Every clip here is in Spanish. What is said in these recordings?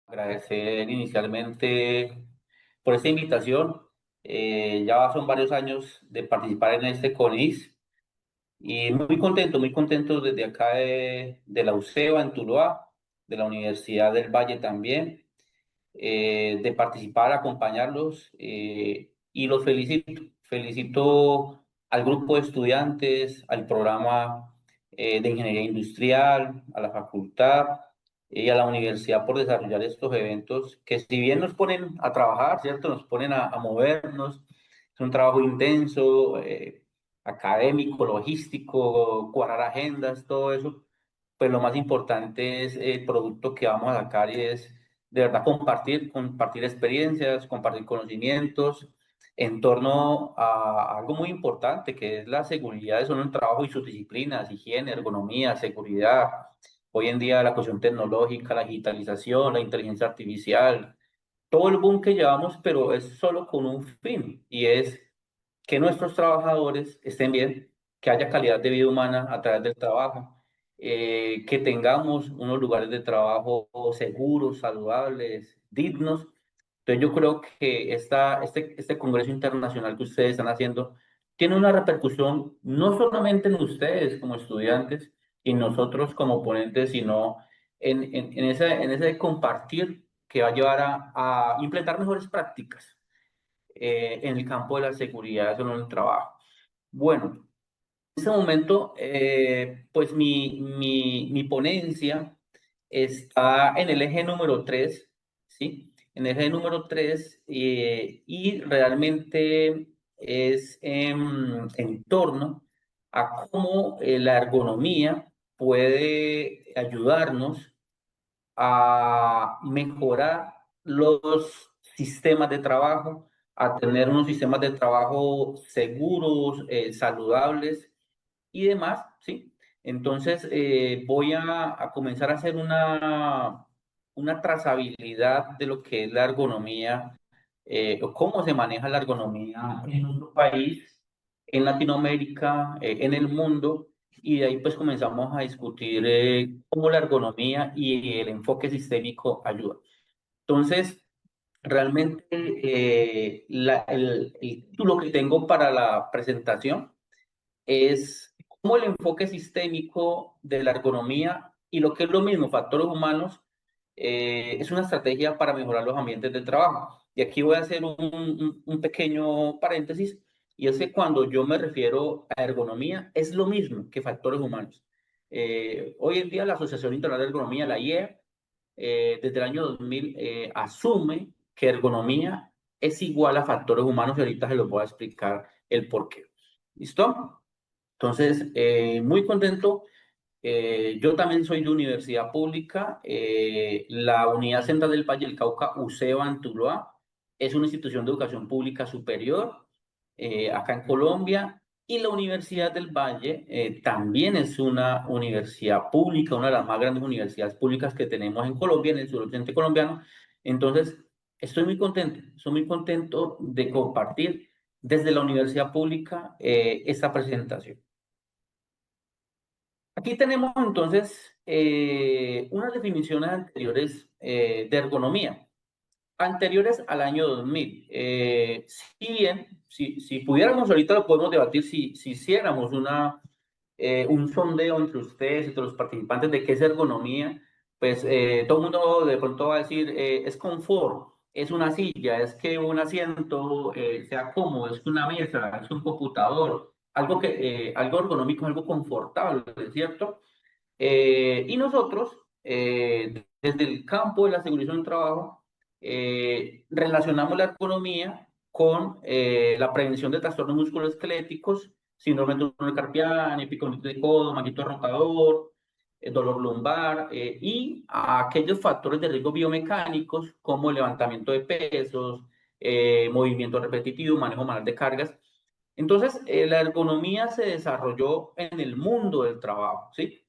Agradecer inicialmente por esta invitación. Ya son varios años de participar en este CONIS y muy contento desde acá de la UCEBA en Tuluá, de la Universidad del Valle también, de participar, acompañarlos y los felicito. Felicito al grupo de estudiantes, al programa de ingeniería industrial, a la facultad y a la universidad por desarrollar estos eventos que si bien nos ponen a trabajar, ¿cierto? Nos ponen a movernos, es un trabajo intenso, académico, logístico, cuadrar agendas, todo eso, pues lo más importante es el producto que vamos a sacar y es de verdad compartir experiencias, compartir conocimientos en torno a algo muy importante que es la seguridad de solo el trabajo y sus disciplinas, higiene, ergonomía, seguridad. Hoy en día la cuestión tecnológica, la digitalización, la inteligencia artificial, todo el boom que llevamos, pero es solo con un fin y es que nuestros trabajadores estén bien, que haya calidad de vida humana a través del trabajo, que tengamos unos lugares de trabajo seguros, saludables, dignos. Entonces yo creo que este Congreso Internacional que ustedes están haciendo tiene una repercusión no solamente en ustedes como estudiantes y nosotros como ponentes, sino en ese compartir que va a llevar a implementar mejores prácticas en el campo de la seguridad en el trabajo. Bueno, en este momento, pues mi ponencia está en el eje número 3, ¿sí? En el eje número 3 y realmente es en torno a cómo la ergonomía puede ayudarnos a mejorar los sistemas de trabajo, a tener unos sistemas de trabajo seguros, saludables y demás, ¿sí? Entonces, voy a comenzar a hacer una trazabilidad de lo que es la ergonomía, o cómo se maneja la ergonomía en nuestro país, en Latinoamérica, en el mundo, y de ahí pues comenzamos a discutir cómo la ergonomía y el enfoque sistémico ayuda. Entonces, realmente el título que tengo para la presentación es cómo el enfoque sistémico de la ergonomía y lo que es lo mismo, factores humanos, es una estrategia para mejorar los ambientes de trabajo. Y aquí voy a hacer un pequeño paréntesis, y es que cuando yo me refiero a ergonomía, es lo mismo que factores humanos. Hoy en día la Asociación Internacional de Ergonomía, la IER, desde el año 2000, asume que ergonomía es igual a factores humanos y ahorita se los voy a explicar el por qué. ¿Listo? Entonces, muy contento. Yo también soy de universidad pública. La Unidad Central del Valle del Cauca, UCEBA en Tuluá, es una institución de educación pública superior acá en Colombia. Y la Universidad del Valle también es una universidad pública, una de las más grandes universidades públicas que tenemos en Colombia, en el suroccidente colombiano. Entonces, estoy muy contento de compartir desde la universidad pública esta presentación. Aquí tenemos entonces unas definiciones anteriores de ergonomía, anteriores al año 2000. Si bien, si pudiéramos ahorita lo podemos debatir si hiciéramos un sondeo entre ustedes, entre los participantes de qué es ergonomía, pues todo el mundo de pronto va a decir, es confort, es una silla, es que un asiento sea cómodo, es una mesa, es un computador, algo ergonómico, algo confortable, ¿cierto? Y nosotros, desde el campo de la seguridad en el trabajo, relacionamos la ergonomía con la prevención de trastornos musculoesqueléticos, síndrome de túnel carpiano, epicondilitis de codo, manguito rotador, dolor lumbar y a aquellos factores de riesgo biomecánicos como el levantamiento de pesos, movimiento repetitivo, manejo manual de cargas. Entonces, la ergonomía se desarrolló en el mundo del trabajo, ¿sí?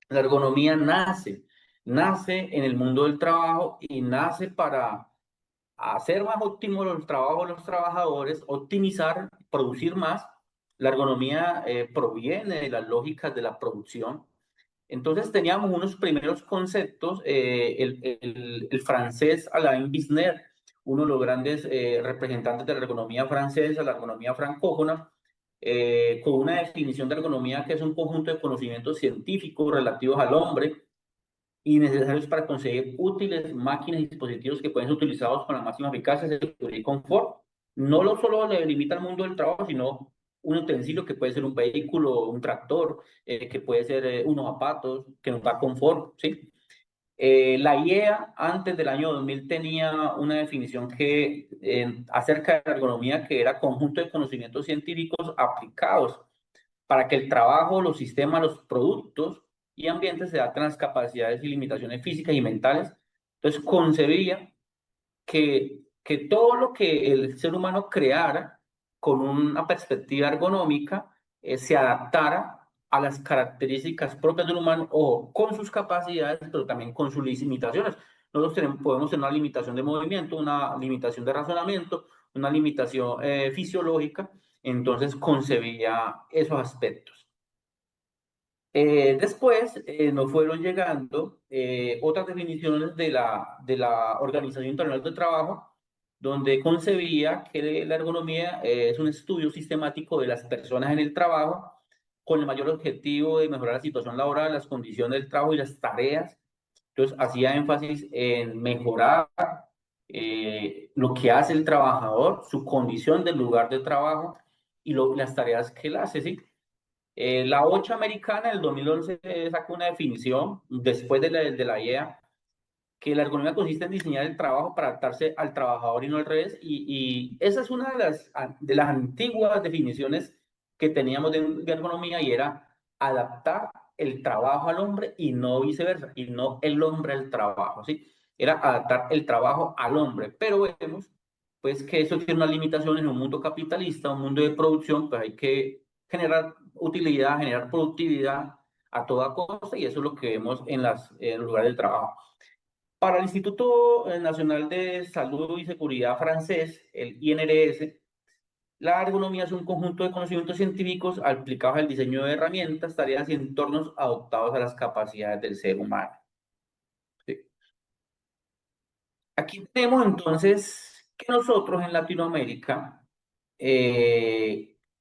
La ergonomía nace en el mundo del trabajo y nace para hacer más óptimo los trabajos de los trabajadores, optimizar, producir más. La ergonomía proviene de las lógicas de la producción Entonces teníamos unos primeros conceptos, el francés Alain Bisner, uno de los grandes representantes de la ergonomía francesa, la ergonomía francófona, con una definición de ergonomía que es un conjunto de conocimientos científicos relativos al hombre y necesarios para conseguir útiles máquinas y dispositivos que pueden ser utilizados con la máxima eficacia, seguridad y confort. No lo solo le limita al mundo del trabajo, sino un utensilio que puede ser un vehículo, un tractor, que puede ser unos zapatos, que nos da confort, ¿sí? La IEA antes del año 2000 tenía una definición que, acerca de la ergonomía, que era conjunto de conocimientos científicos aplicados para que el trabajo, los sistemas, los productos y ambientes se adapten a las capacidades y limitaciones físicas y mentales. Entonces concebía que todo lo que el ser humano creara con una perspectiva ergonómica se adaptara a las características propias del humano o con sus capacidades, pero también con sus limitaciones. Nosotros podemos tener una limitación de movimiento, una limitación de razonamiento, una limitación fisiológica, entonces concebía esos aspectos. Después nos fueron llegando otras definiciones de la Organización Internacional del Trabajo, donde concebía que la ergonomía es un estudio sistemático de las personas en el trabajo con el mayor objetivo de mejorar la situación laboral, las condiciones del trabajo y las tareas. Entonces hacía énfasis en mejorar lo que hace el trabajador, su condición del lugar de trabajo y las tareas que él hace, ¿sí? La OCHA americana en el 2011 sacó una definición, después de la IEA, que la ergonomía consiste en diseñar el trabajo para adaptarse al trabajador y no al revés. Y esa es una de las antiguas definiciones que teníamos de ergonomía, y era adaptar el trabajo al hombre y no viceversa, y no el hombre al trabajo, ¿sí? Era adaptar el trabajo al hombre. Pero vemos pues que eso tiene una limitación en un mundo capitalista, un mundo de producción, pues hay que generar utilidad, generar productividad a toda costa, y eso es lo que vemos en los lugares de trabajo. Para el Instituto Nacional de Salud y Seguridad francés, el INRS, la ergonomía es un conjunto de conocimientos científicos aplicados al diseño de herramientas, tareas y entornos adaptados a las capacidades del ser humano. Sí. Aquí tenemos entonces que nosotros en Latinoamérica,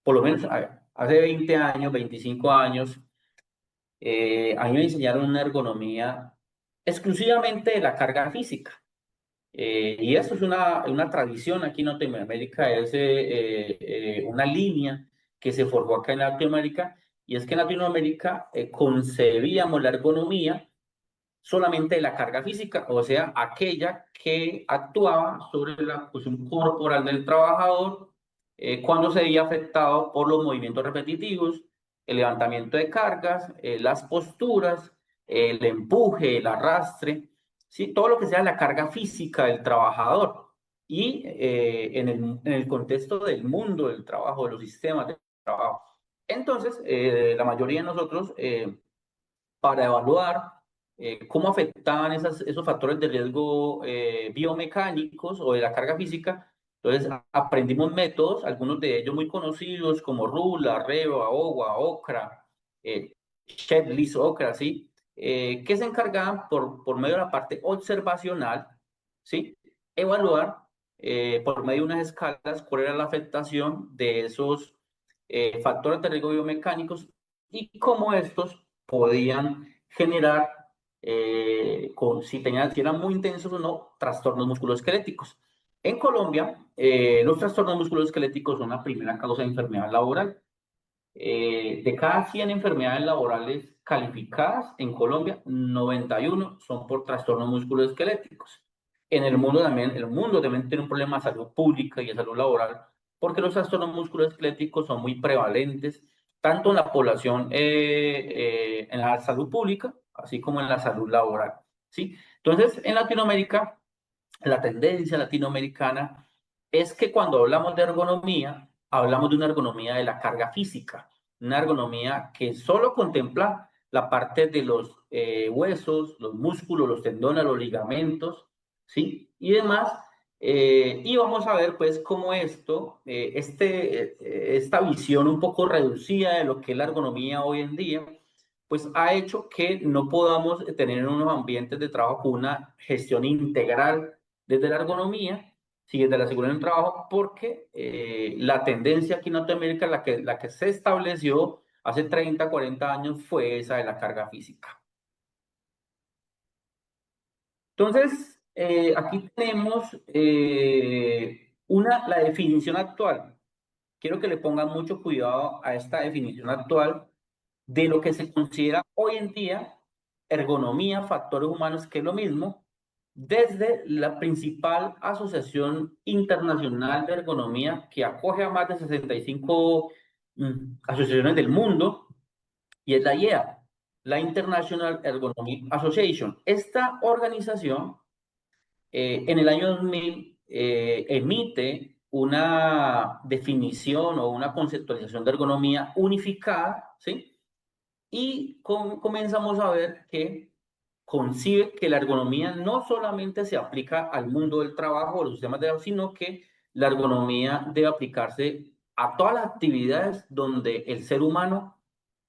por lo menos a ver, hace 20 años, 25 años, a mí me enseñaron una ergonomía exclusivamente de la carga física. Y eso es una tradición aquí en Latinoamérica, es una línea que se forjó acá en Latinoamérica, y es que en Latinoamérica concebíamos la ergonomía solamente de la carga física, o sea, aquella que actuaba sobre la posición corporal del trabajador cuando se veía afectado por los movimientos repetitivos, el levantamiento de cargas, las posturas, el empuje, el arrastre, ¿sí? Todo lo que sea la carga física del trabajador. Y en el contexto del mundo del trabajo, de los sistemas de trabajo. Entonces, la mayoría de nosotros, para evaluar cómo afectaban esos factores de riesgo biomecánicos o de la carga física. Entonces aprendimos métodos, algunos de ellos muy conocidos como Rula, Reva, OWA, OCRA, Checklist, OCRA, ¿sí? Que se encargaban por medio de la parte observacional, ¿sí? Evaluar por medio de unas escalas cuál era la afectación de esos factores de riesgo biomecánicos y cómo estos podían generar, si eran muy intensos o no, trastornos musculoesqueléticos. En Colombia, los trastornos musculoesqueléticos son la primera causa de enfermedad laboral. De cada 100 enfermedades laborales calificadas en Colombia, 91 son por trastornos musculoesqueléticos. En el mundo también tiene un problema de salud pública y de salud laboral, porque los trastornos musculoesqueléticos son muy prevalentes, tanto en la población, en la salud pública, así como en la salud laboral, ¿sí? Entonces, en Latinoamérica, la tendencia latinoamericana es que cuando hablamos de ergonomía, hablamos de una ergonomía de la carga física, una ergonomía que solo contempla la parte de los huesos, los músculos, los tendones, los ligamentos, ¿sí? Y demás. Y vamos a ver, pues, cómo esta visión un poco reducida de lo que es la ergonomía hoy en día, pues ha hecho que no podamos tener unos ambientes de trabajo con una gestión integral desde la ergonomía, sí, desde la seguridad en el trabajo, porque la tendencia aquí en Norteamérica, la que se estableció hace 30, 40 años, fue esa de la carga física. Entonces, aquí tenemos la definición actual. Quiero que le pongan mucho cuidado a esta definición actual de lo que se considera hoy en día ergonomía, factores humanos, que es lo mismo, desde la principal asociación internacional de ergonomía que acoge a más de 65 asociaciones del mundo, y es la IEA, la International Ergonomic Association. Esta organización en el año 2000 emite una definición o una conceptualización de ergonomía unificada, ¿sí? Y comenzamos a ver que concibe que la ergonomía no solamente se aplica al mundo del trabajo o los sistemas de trabajo, sino que la ergonomía debe aplicarse a todas las actividades donde el ser humano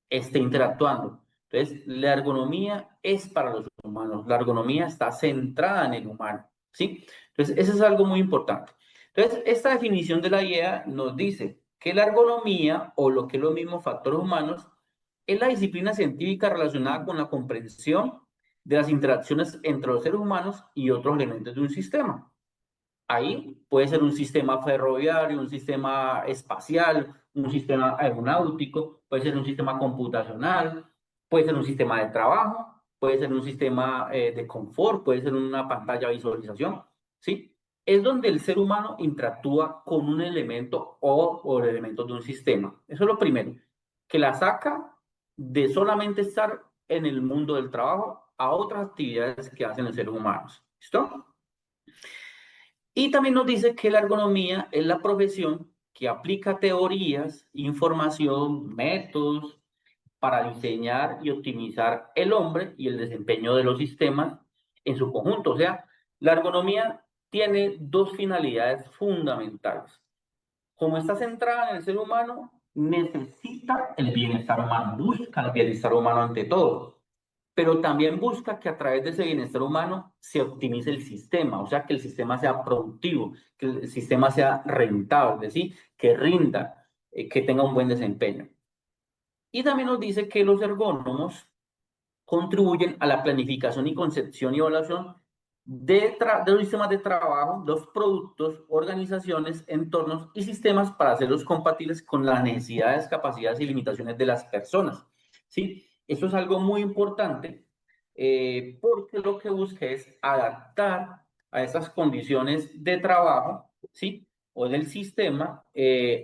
esté interactuando. Entonces, la ergonomía es para los humanos, la ergonomía está centrada en el humano, ¿sí? Entonces, eso es algo muy importante. Entonces, esta definición de la IEA nos dice que la ergonomía, o lo que es lo mismo, factores humanos, es la disciplina científica relacionada con la comprensión de las interacciones entre los seres humanos y otros elementos de un sistema. Ahí puede ser un sistema ferroviario, un sistema espacial, un sistema aeronáutico, puede ser un sistema computacional, puede ser un sistema de trabajo, puede ser un sistema de confort, puede ser una pantalla de visualización, ¿sí? Es donde el ser humano interactúa con un elemento o elementos de un sistema. Eso es lo primero, que la saca de solamente estar en el mundo del trabajo a otras actividades que hacen los seres humanos. ¿Listo? Y también nos dice que la ergonomía es la profesión que aplica teorías, información, métodos para diseñar y optimizar el hombre y el desempeño de los sistemas en su conjunto. O sea, la ergonomía tiene dos finalidades fundamentales. Como está centrada en el ser humano, necesita el bienestar humano, busca el bienestar humano ante todo, pero también busca que a través de ese bienestar humano se optimice el sistema, o sea, que el sistema sea productivo, que el sistema sea rentable, ¿sí? Que rinda, que tenga un buen desempeño. Y también nos dice que los ergónomos contribuyen a la planificación y concepción y evaluación de los sistemas de trabajo, los productos, organizaciones, entornos y sistemas para hacerlos compatibles con las necesidades, capacidades y limitaciones de las personas. ¿Sí? Eso es algo muy importante porque lo que busca es adaptar a esas condiciones de trabajo, ¿sí? O del sistema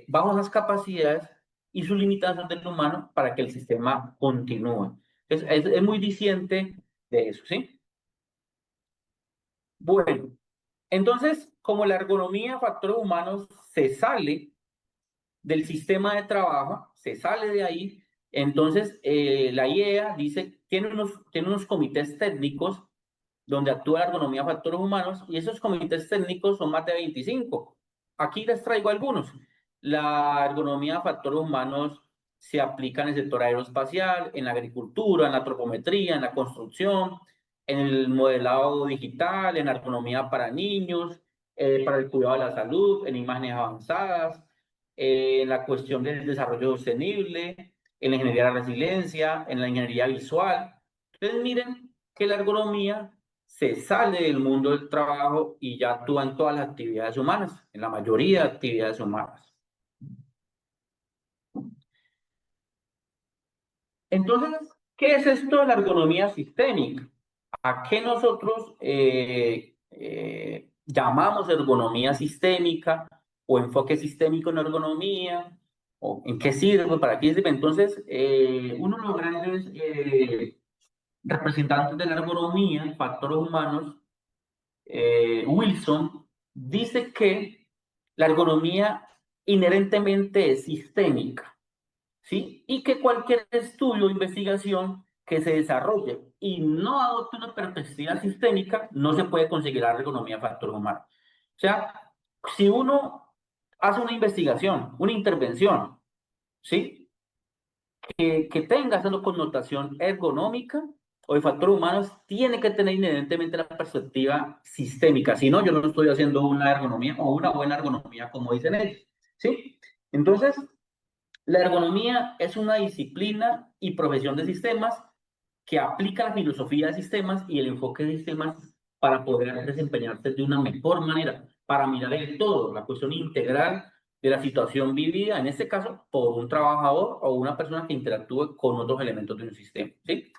bajo esas capacidades y su limitación del humano para que el sistema continúe. Es muy diciente de eso, ¿sí? Bueno, entonces, como la ergonomía, factores humanos, se sale del sistema de trabajo, se sale de ahí, entonces la IEA dice, tiene unos comités técnicos donde actúa la ergonomía, factores humanos, y esos comités técnicos son más de 25. Aquí les traigo algunos. La ergonomía, factores humanos se aplica en el sector aeroespacial, en la agricultura, en la antropometría, en la construcción, en el modelado digital, en la ergonomía para niños, para el cuidado de la salud, en imágenes avanzadas, en la cuestión del desarrollo sostenible, en la ingeniería de la resiliencia, en la ingeniería visual. Entonces, miren que la ergonomía se sale del mundo del trabajo y ya actúa en todas las actividades humanas, en la mayoría de actividades humanas. Entonces, ¿qué es esto de la ergonomía sistémica? ¿A qué nosotros llamamos ergonomía sistémica o enfoque sistémico en ergonomía? ¿O en qué sirve? ¿Para qué sirve? Entonces, uno de los grandes representantes de la ergonomía, factores humanos, Wilson, dice que la ergonomía inherentemente es sistémica, ¿sí? Y que cualquier estudio o investigación que se desarrolle y no adopte una perspectiva sistémica no se puede considerar ergonomía factor humano. O sea, si uno hace una investigación, una intervención, ¿sí? que tenga esa connotación ergonómica o de factores humanos tiene que tener inherentemente la perspectiva sistémica. Si no, yo no estoy haciendo una ergonomía o una buena ergonomía, como dicen ellos. ¿Sí? Entonces, la ergonomía es una disciplina y profesión de sistemas que aplica la filosofía de sistemas y el enfoque de sistemas para poder desempeñarse de una mejor manera, para mirar el todo, la cuestión integral de la situación vivida, en este caso, por un trabajador o una persona que interactúe con otros elementos de un sistema. ¿Sí?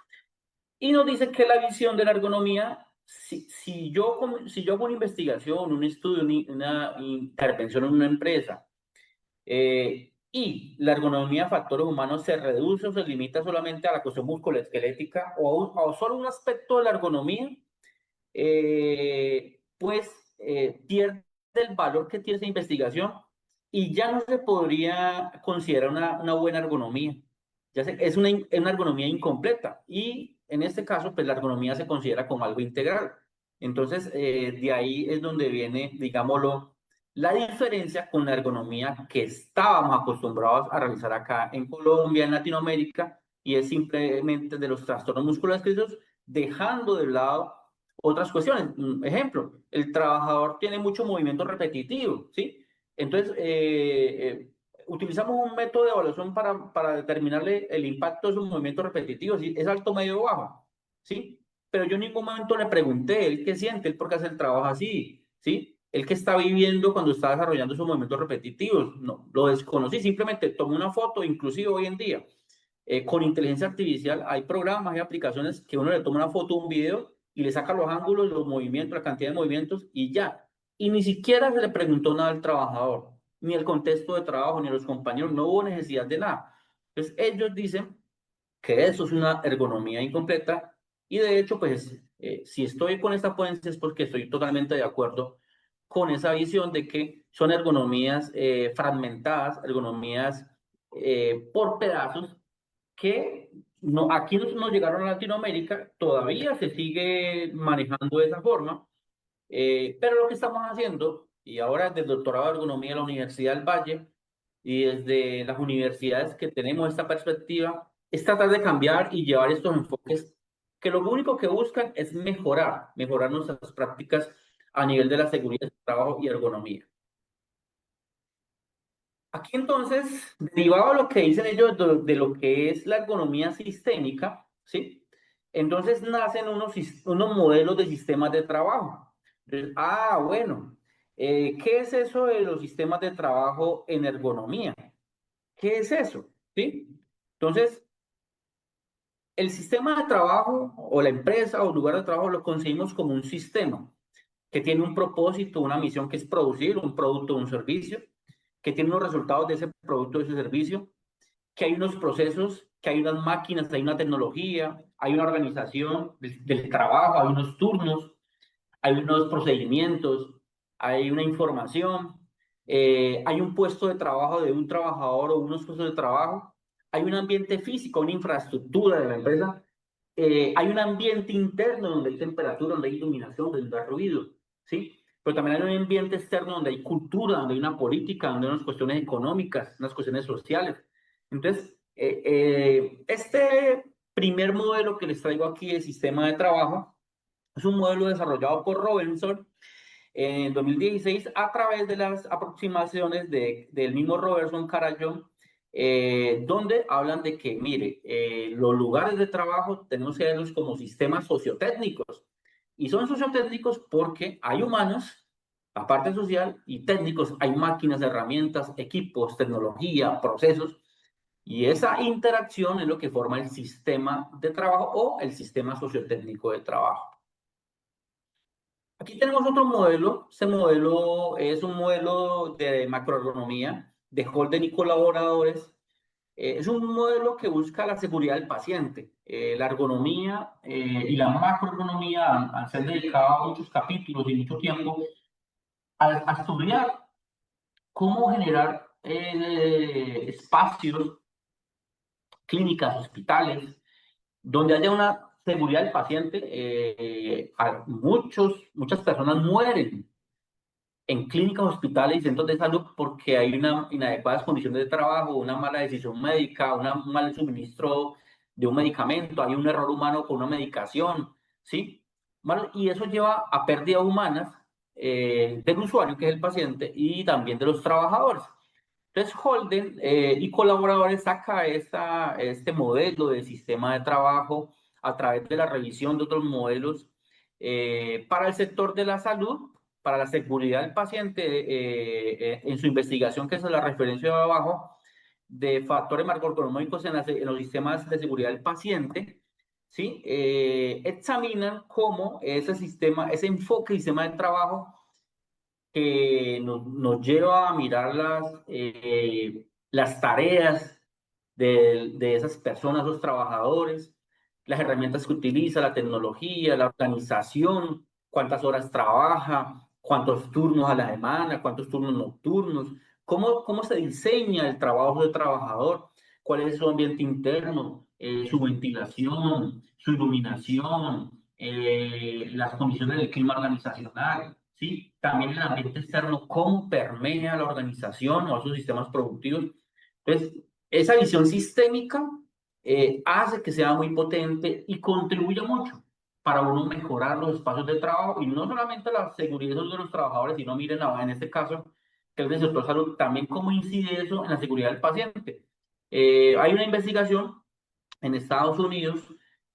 Y nos dice que la visión de la ergonomía, si yo hago una investigación, un estudio, una intervención en una empresa, y la ergonomía de factores humanos se reduce o se limita solamente a la cuestión musculoesquelética o solo un aspecto de la ergonomía, pierde el valor que tiene esa investigación y ya no se podría considerar una buena ergonomía. Es una ergonomía incompleta y en este caso, pues la ergonomía se considera como algo integral. Entonces, de ahí es donde viene, digámoslo, la diferencia con la ergonomía que estábamos acostumbrados a realizar acá en Colombia, en Latinoamérica, y es simplemente de los trastornos musculoesqueléticos, dejando de lado otras cuestiones. Ejemplo, el trabajador tiene mucho movimiento repetitivo, ¿sí? Entonces, utilizamos un método de evaluación para determinarle el impacto de sus movimientos repetitivos, ¿sí? Es alto, medio o bajo, ¿sí? Pero yo en ningún momento le pregunté, él qué siente, él por qué hace el trabajo así, ¿sí? Él qué está viviendo cuando está desarrollando sus movimientos repetitivos, no, lo desconocí, simplemente tomé una foto, inclusive hoy en día, con inteligencia artificial hay programas y aplicaciones que uno le toma una foto, un video y le saca los ángulos, los movimientos, la cantidad de movimientos y ya. Y ni siquiera se le preguntó nada al trabajador, ni el contexto de trabajo, ni a los compañeros, no hubo necesidad de nada. Entonces ellos dicen que eso es una ergonomía incompleta y de hecho, pues, si estoy con esta ponencia es porque estoy totalmente de acuerdo con esa visión de que son ergonomías fragmentadas, ergonomías por pedazos que no, aquí no llegaron a Latinoamérica, todavía se sigue manejando de esa forma, pero lo que estamos haciendo, y ahora desde el doctorado de ergonomía de la Universidad del Valle y desde las universidades que tenemos esta perspectiva, es tratar de cambiar y llevar estos enfoques que lo único que buscan es mejorar nuestras prácticas a nivel de la seguridad del trabajo y ergonomía. Aquí entonces, derivado de lo que dicen ellos de lo que es la ergonomía sistémica, ¿sí? Entonces nacen unos modelos de sistemas de trabajo. Entonces, bueno, ¿qué es eso de los sistemas de trabajo en ergonomía? ¿Qué es eso? ¿Sí? Entonces, el sistema de trabajo o la empresa o lugar de trabajo lo concebimos como un sistema que tiene un propósito, una misión que es producir un producto o un servicio, que tiene unos resultados de ese producto o ese servicio, que hay unos procesos, que hay unas máquinas, hay una tecnología, hay una organización del trabajo, hay unos turnos, hay unos procedimientos, hay una información, hay un puesto de trabajo de un trabajador o unos puestos de trabajo, hay un ambiente físico, una infraestructura de la empresa, hay un ambiente interno donde hay temperatura, donde hay iluminación, donde hay ruido, ¿sí? Pero también hay un ambiente externo donde hay cultura, donde hay una política, donde hay unas cuestiones económicas, unas cuestiones sociales. Entonces, este primer modelo que les traigo aquí de sistema de trabajo es un modelo desarrollado por Robinson en 2016 a través de las aproximaciones del mismo Robertson Carallón, donde hablan de que, mire, los lugares de trabajo tenemos que verlos como sistemas sociotécnicos. Y son sociotécnicos porque hay humanos, la parte social, y técnicos, hay máquinas, herramientas, equipos, tecnología, procesos, y esa interacción es lo que forma el sistema de trabajo o el sistema sociotécnico de trabajo. Aquí tenemos otro modelo. Este modelo es un modelo de macroergonomía de Holden y colaboradores. Es un modelo que busca la seguridad del paciente. La ergonomía y la macroergonomía han ser dedicado muchos capítulos y mucho tiempo a estudiar cómo generar espacios, clínicas, hospitales, donde haya una seguridad del paciente. Muchas personas mueren en clínicas, hospitales y centros de salud porque hay una inadecuadas condiciones de trabajo, una mala decisión médica, un mal suministro de un medicamento, hay un error humano con una medicación, ¿sí? Y eso lleva a pérdidas humanas del usuario, que es el paciente, y también de los trabajadores. Entonces, Holden y colaboradores saca este modelo de sistema de trabajo a través de la revisión de otros modelos para el sector de la salud, para la seguridad del paciente, en su investigación, que es la referencia de abajo, de factores macroeconómicos en los sistemas de seguridad del paciente, ¿sí? Examinan cómo ese sistema, ese enfoque sistema de trabajo que nos lleva a mirar las tareas de esas personas, los trabajadores, las herramientas que utiliza, la tecnología, la organización, cuántas horas trabaja, cuántos turnos a la semana, cuántos turnos nocturnos, cómo se diseña el trabajo del trabajador, cuál es su ambiente interno, su ventilación, su iluminación, las condiciones del clima organizacional, ¿sí? También el ambiente externo, cómo permea la organización o a sus sistemas productivos. Entonces, esa visión sistémica hace que sea muy potente y contribuye mucho para uno mejorar los espacios de trabajo y no solamente la seguridad de los trabajadores, sino miren en este caso, que es del sector salud, también cómo incide eso en la seguridad del paciente. Hay una investigación en Estados Unidos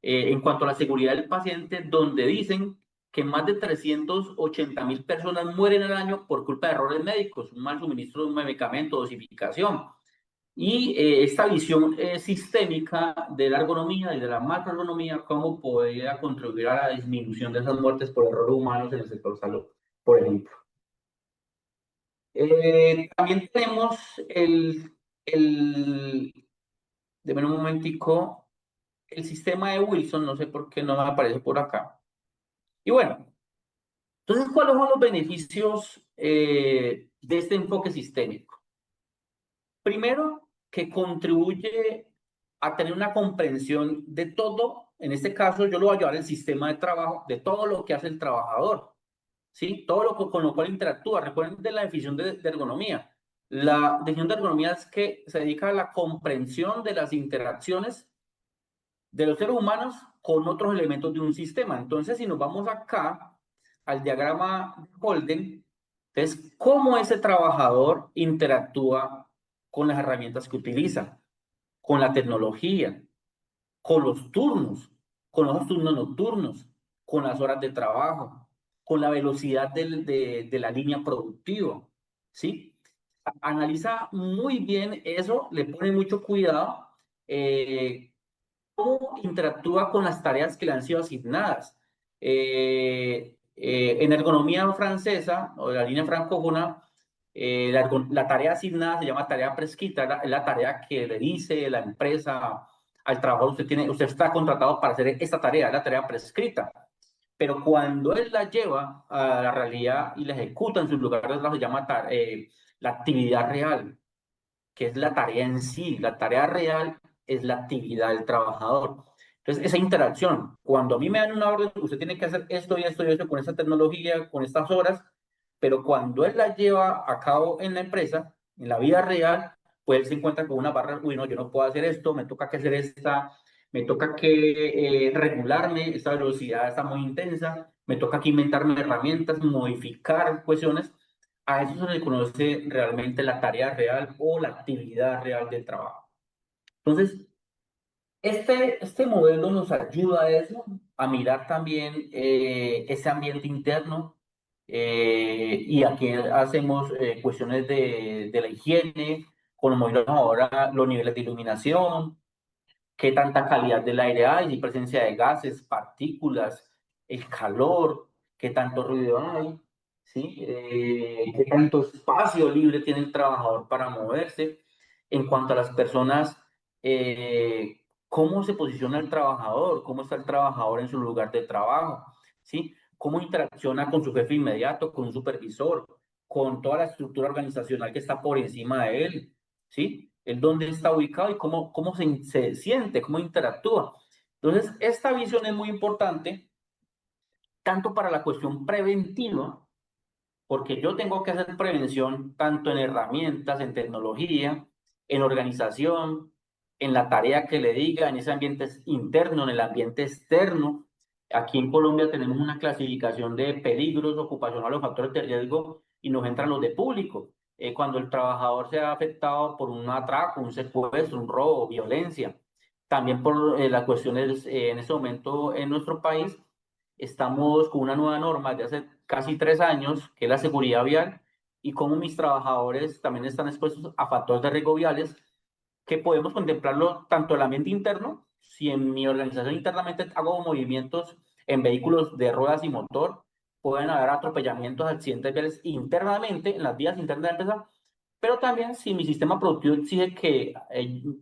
en cuanto a la seguridad del paciente, donde dicen que más de 380.000 personas mueren al año por culpa de errores médicos, un mal suministro de un medicamento, dosificación. Y esta visión sistémica de la ergonomía y de la macroergonomía, cómo podría contribuir a la disminución de esas muertes por errores humanos en el sector salud, por ejemplo. También tenemos el, de un momentico, el sistema de Wilson, no sé por qué no me aparece por acá. Y bueno, entonces, ¿cuáles son los beneficios de este enfoque sistémico? Primero, que contribuye a tener una comprensión de todo, en este caso yo lo voy a llevar el sistema de trabajo, de todo lo que hace el trabajador, ¿sí? Todo con lo cual interactúa. Recuerden de la definición de ergonomía. La definición de ergonomía es que se dedica a la comprensión de las interacciones de los seres humanos con otros elementos de un sistema. Entonces, si nos vamos acá al diagrama de Holden, es cómo ese trabajador interactúa con las herramientas que utiliza, con la tecnología, con los turnos, con los turnos nocturnos, con las horas de trabajo, con la velocidad de la línea productiva, ¿sí? Analiza muy bien eso, le pone mucho cuidado, cómo interactúa con las tareas que le han sido asignadas. En ergonomía francesa o de la línea francófona, la tarea asignada se llama tarea prescrita, es la tarea que le dice la empresa al trabajador, usted está contratado para hacer esta tarea, la tarea prescrita. Pero cuando él la lleva a la realidad y la ejecuta en su lugar de trabajo, se llama la actividad real, que es la tarea en sí. La tarea real es la actividad del trabajador. Entonces, esa interacción, cuando a mí me dan una orden, usted tiene que hacer esto y esto y esto con esta tecnología, con estas horas, pero cuando él la lleva a cabo en la empresa, en la vida real, pues él se encuentra con una barra, uy, no, yo no puedo hacer esto, me toca que hacer esta, me toca que regularme, esta velocidad está muy intensa, me toca que inventarme herramientas, modificar cuestiones. A eso se le conoce realmente la tarea real o la actividad real del trabajo. Entonces, este modelo nos ayuda a eso, a mirar también ese ambiente interno, y aquí hacemos cuestiones de la higiene, como modelos ahora los niveles de iluminación, qué tanta calidad del aire hay, si presencia de gases, partículas, el calor, qué tanto ruido hay, ¿sí? Qué tanto espacio libre tiene el trabajador para moverse. En cuanto a las personas, cómo se posiciona el trabajador, cómo está el trabajador en su lugar de trabajo, ¿sí? Cómo interacciona con su jefe inmediato, con un supervisor, con toda la estructura organizacional que está por encima de él, ¿sí? El dónde está ubicado y cómo se siente, cómo interactúa. Entonces, esta visión es muy importante, tanto para la cuestión preventiva, porque yo tengo que hacer prevención tanto en herramientas, en tecnología, en organización, en la tarea que le diga, en ese ambiente interno, en el ambiente externo. Aquí en Colombia tenemos una clasificación de peligros ocupacionales o factores de riesgo y nos entran los de público. Cuando el trabajador se ha afectado por un atraco, un secuestro, un robo, violencia. También por las cuestiones en este momento en nuestro país estamos con una nueva norma de hace casi 3 años, que es la seguridad vial, y cómo mis trabajadores también están expuestos a factores de riesgo viales, que podemos contemplarlo tanto el ambiente interno, si en mi organización internamente hago movimientos en vehículos de ruedas y motor, pueden haber atropellamientos, accidentes viales internamente, en las vías internas de la empresa, pero también si mi sistema productivo exige que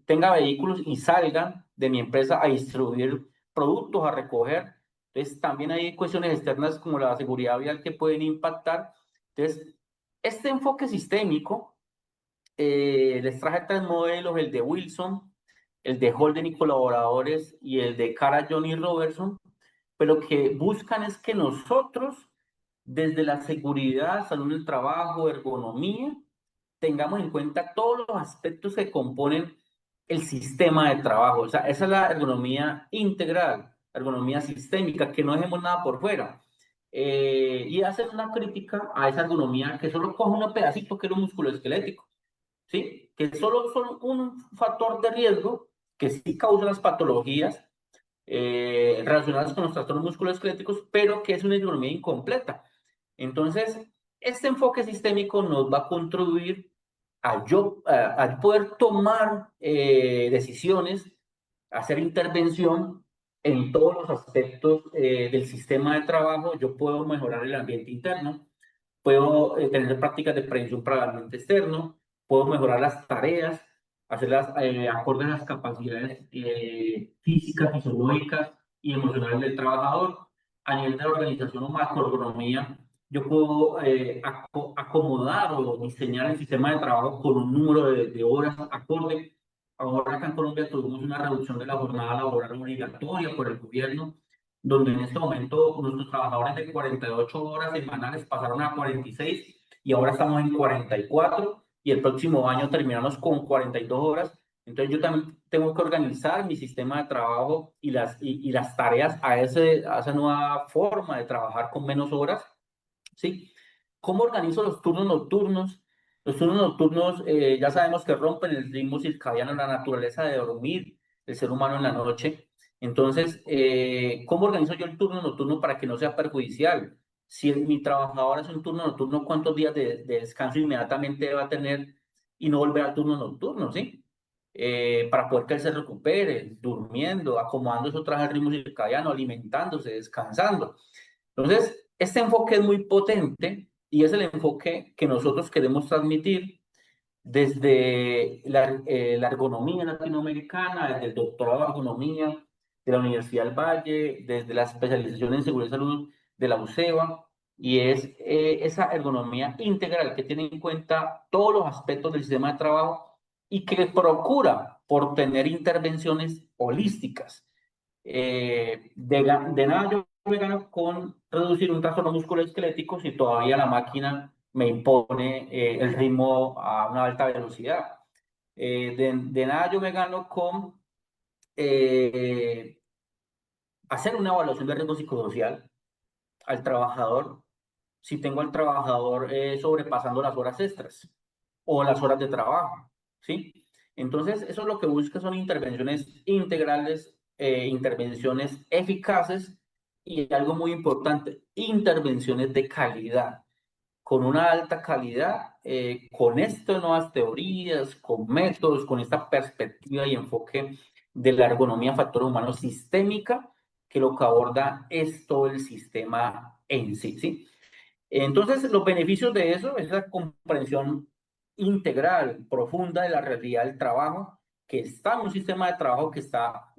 tenga vehículos y salgan de mi empresa a distribuir productos, a recoger. Entonces, también hay cuestiones externas como la seguridad vial que pueden impactar. Entonces, este enfoque sistémico, les traje 3 modelos, el de Wilson, el de Holden y colaboradores y el de Cara, John y Robertson, pero que buscan es que nosotros, desde la seguridad, salud del trabajo, ergonomía, tengamos en cuenta todos los aspectos que componen el sistema de trabajo. O sea, esa es la ergonomía integral, ergonomía sistémica, que no dejemos nada por fuera. Y hacer una crítica a esa ergonomía que solo coge un pedacito que es lo musculoesquelético, ¿sí? Que solo son un factor de riesgo que sí causa las patologías relacionadas con los trastornos musculoesqueléticos, pero que es una ergonomía incompleta. Entonces, este enfoque sistémico nos va a contribuir a poder tomar decisiones, hacer intervención en todos los aspectos del sistema de trabajo. Yo puedo mejorar el ambiente interno, puedo tener prácticas de prevención para el ambiente externo, puedo mejorar las tareas, hacerlas acorde a las capacidades físicas, fisiológicas y emocionales del trabajador. A nivel de la organización o macroeconomía, yo puedo acomodar o diseñar el sistema de trabajo con un número de horas acorde. Ahora acá en Colombia tuvimos una reducción de la jornada laboral obligatoria por el gobierno, donde en este momento nuestros trabajadores de 48 horas semanales pasaron a 46 y ahora estamos en 44 y el próximo año terminamos con 42 horas. Entonces yo también tengo que organizar mi sistema de trabajo y las tareas a esa nueva forma de trabajar con menos horas, ¿sí? ¿Cómo organizo los turnos nocturnos? Los turnos nocturnos ya sabemos que rompen el ritmo circadiano, la naturaleza de dormir el ser humano en la noche. Entonces, ¿cómo organizo yo el turno nocturno para que no sea perjudicial? Si mi trabajador hace un turno nocturno, ¿cuántos días de descanso inmediatamente va a tener y no volver al turno nocturno, ¿sí? Para poder que él se recupere, durmiendo, acomodándose otra vez al ritmo circadiano, alimentándose, descansando. Entonces, este enfoque es muy potente y es el enfoque que nosotros queremos transmitir desde la ergonomía latinoamericana, desde el doctorado en ergonomía de la Universidad del Valle, desde la especialización en seguridad y salud de la UCEBA, y es esa ergonomía integral que tiene en cuenta todos los aspectos del sistema de trabajo y que procura por tener intervenciones holísticas. De nada yo me gano con reducir un trastorno musculoesquelético si todavía la máquina me impone el ritmo a una alta velocidad. De nada yo me gano con eh, hacer una evaluación de riesgo psicosocial al trabajador si tengo al trabajador sobrepasando las horas extras o las horas de trabajo, ¿sí? Entonces, eso es lo que busca son intervenciones integrales, intervenciones eficaces y algo muy importante, intervenciones de calidad, con una alta calidad, con estas nuevas teorías, con métodos, con esta perspectiva y enfoque de la ergonomía factor humano sistémica, que lo que aborda es todo el sistema en sí, ¿sí? Entonces, los beneficios de eso es la comprensión integral, profunda de la realidad del trabajo, que está en un sistema de trabajo que está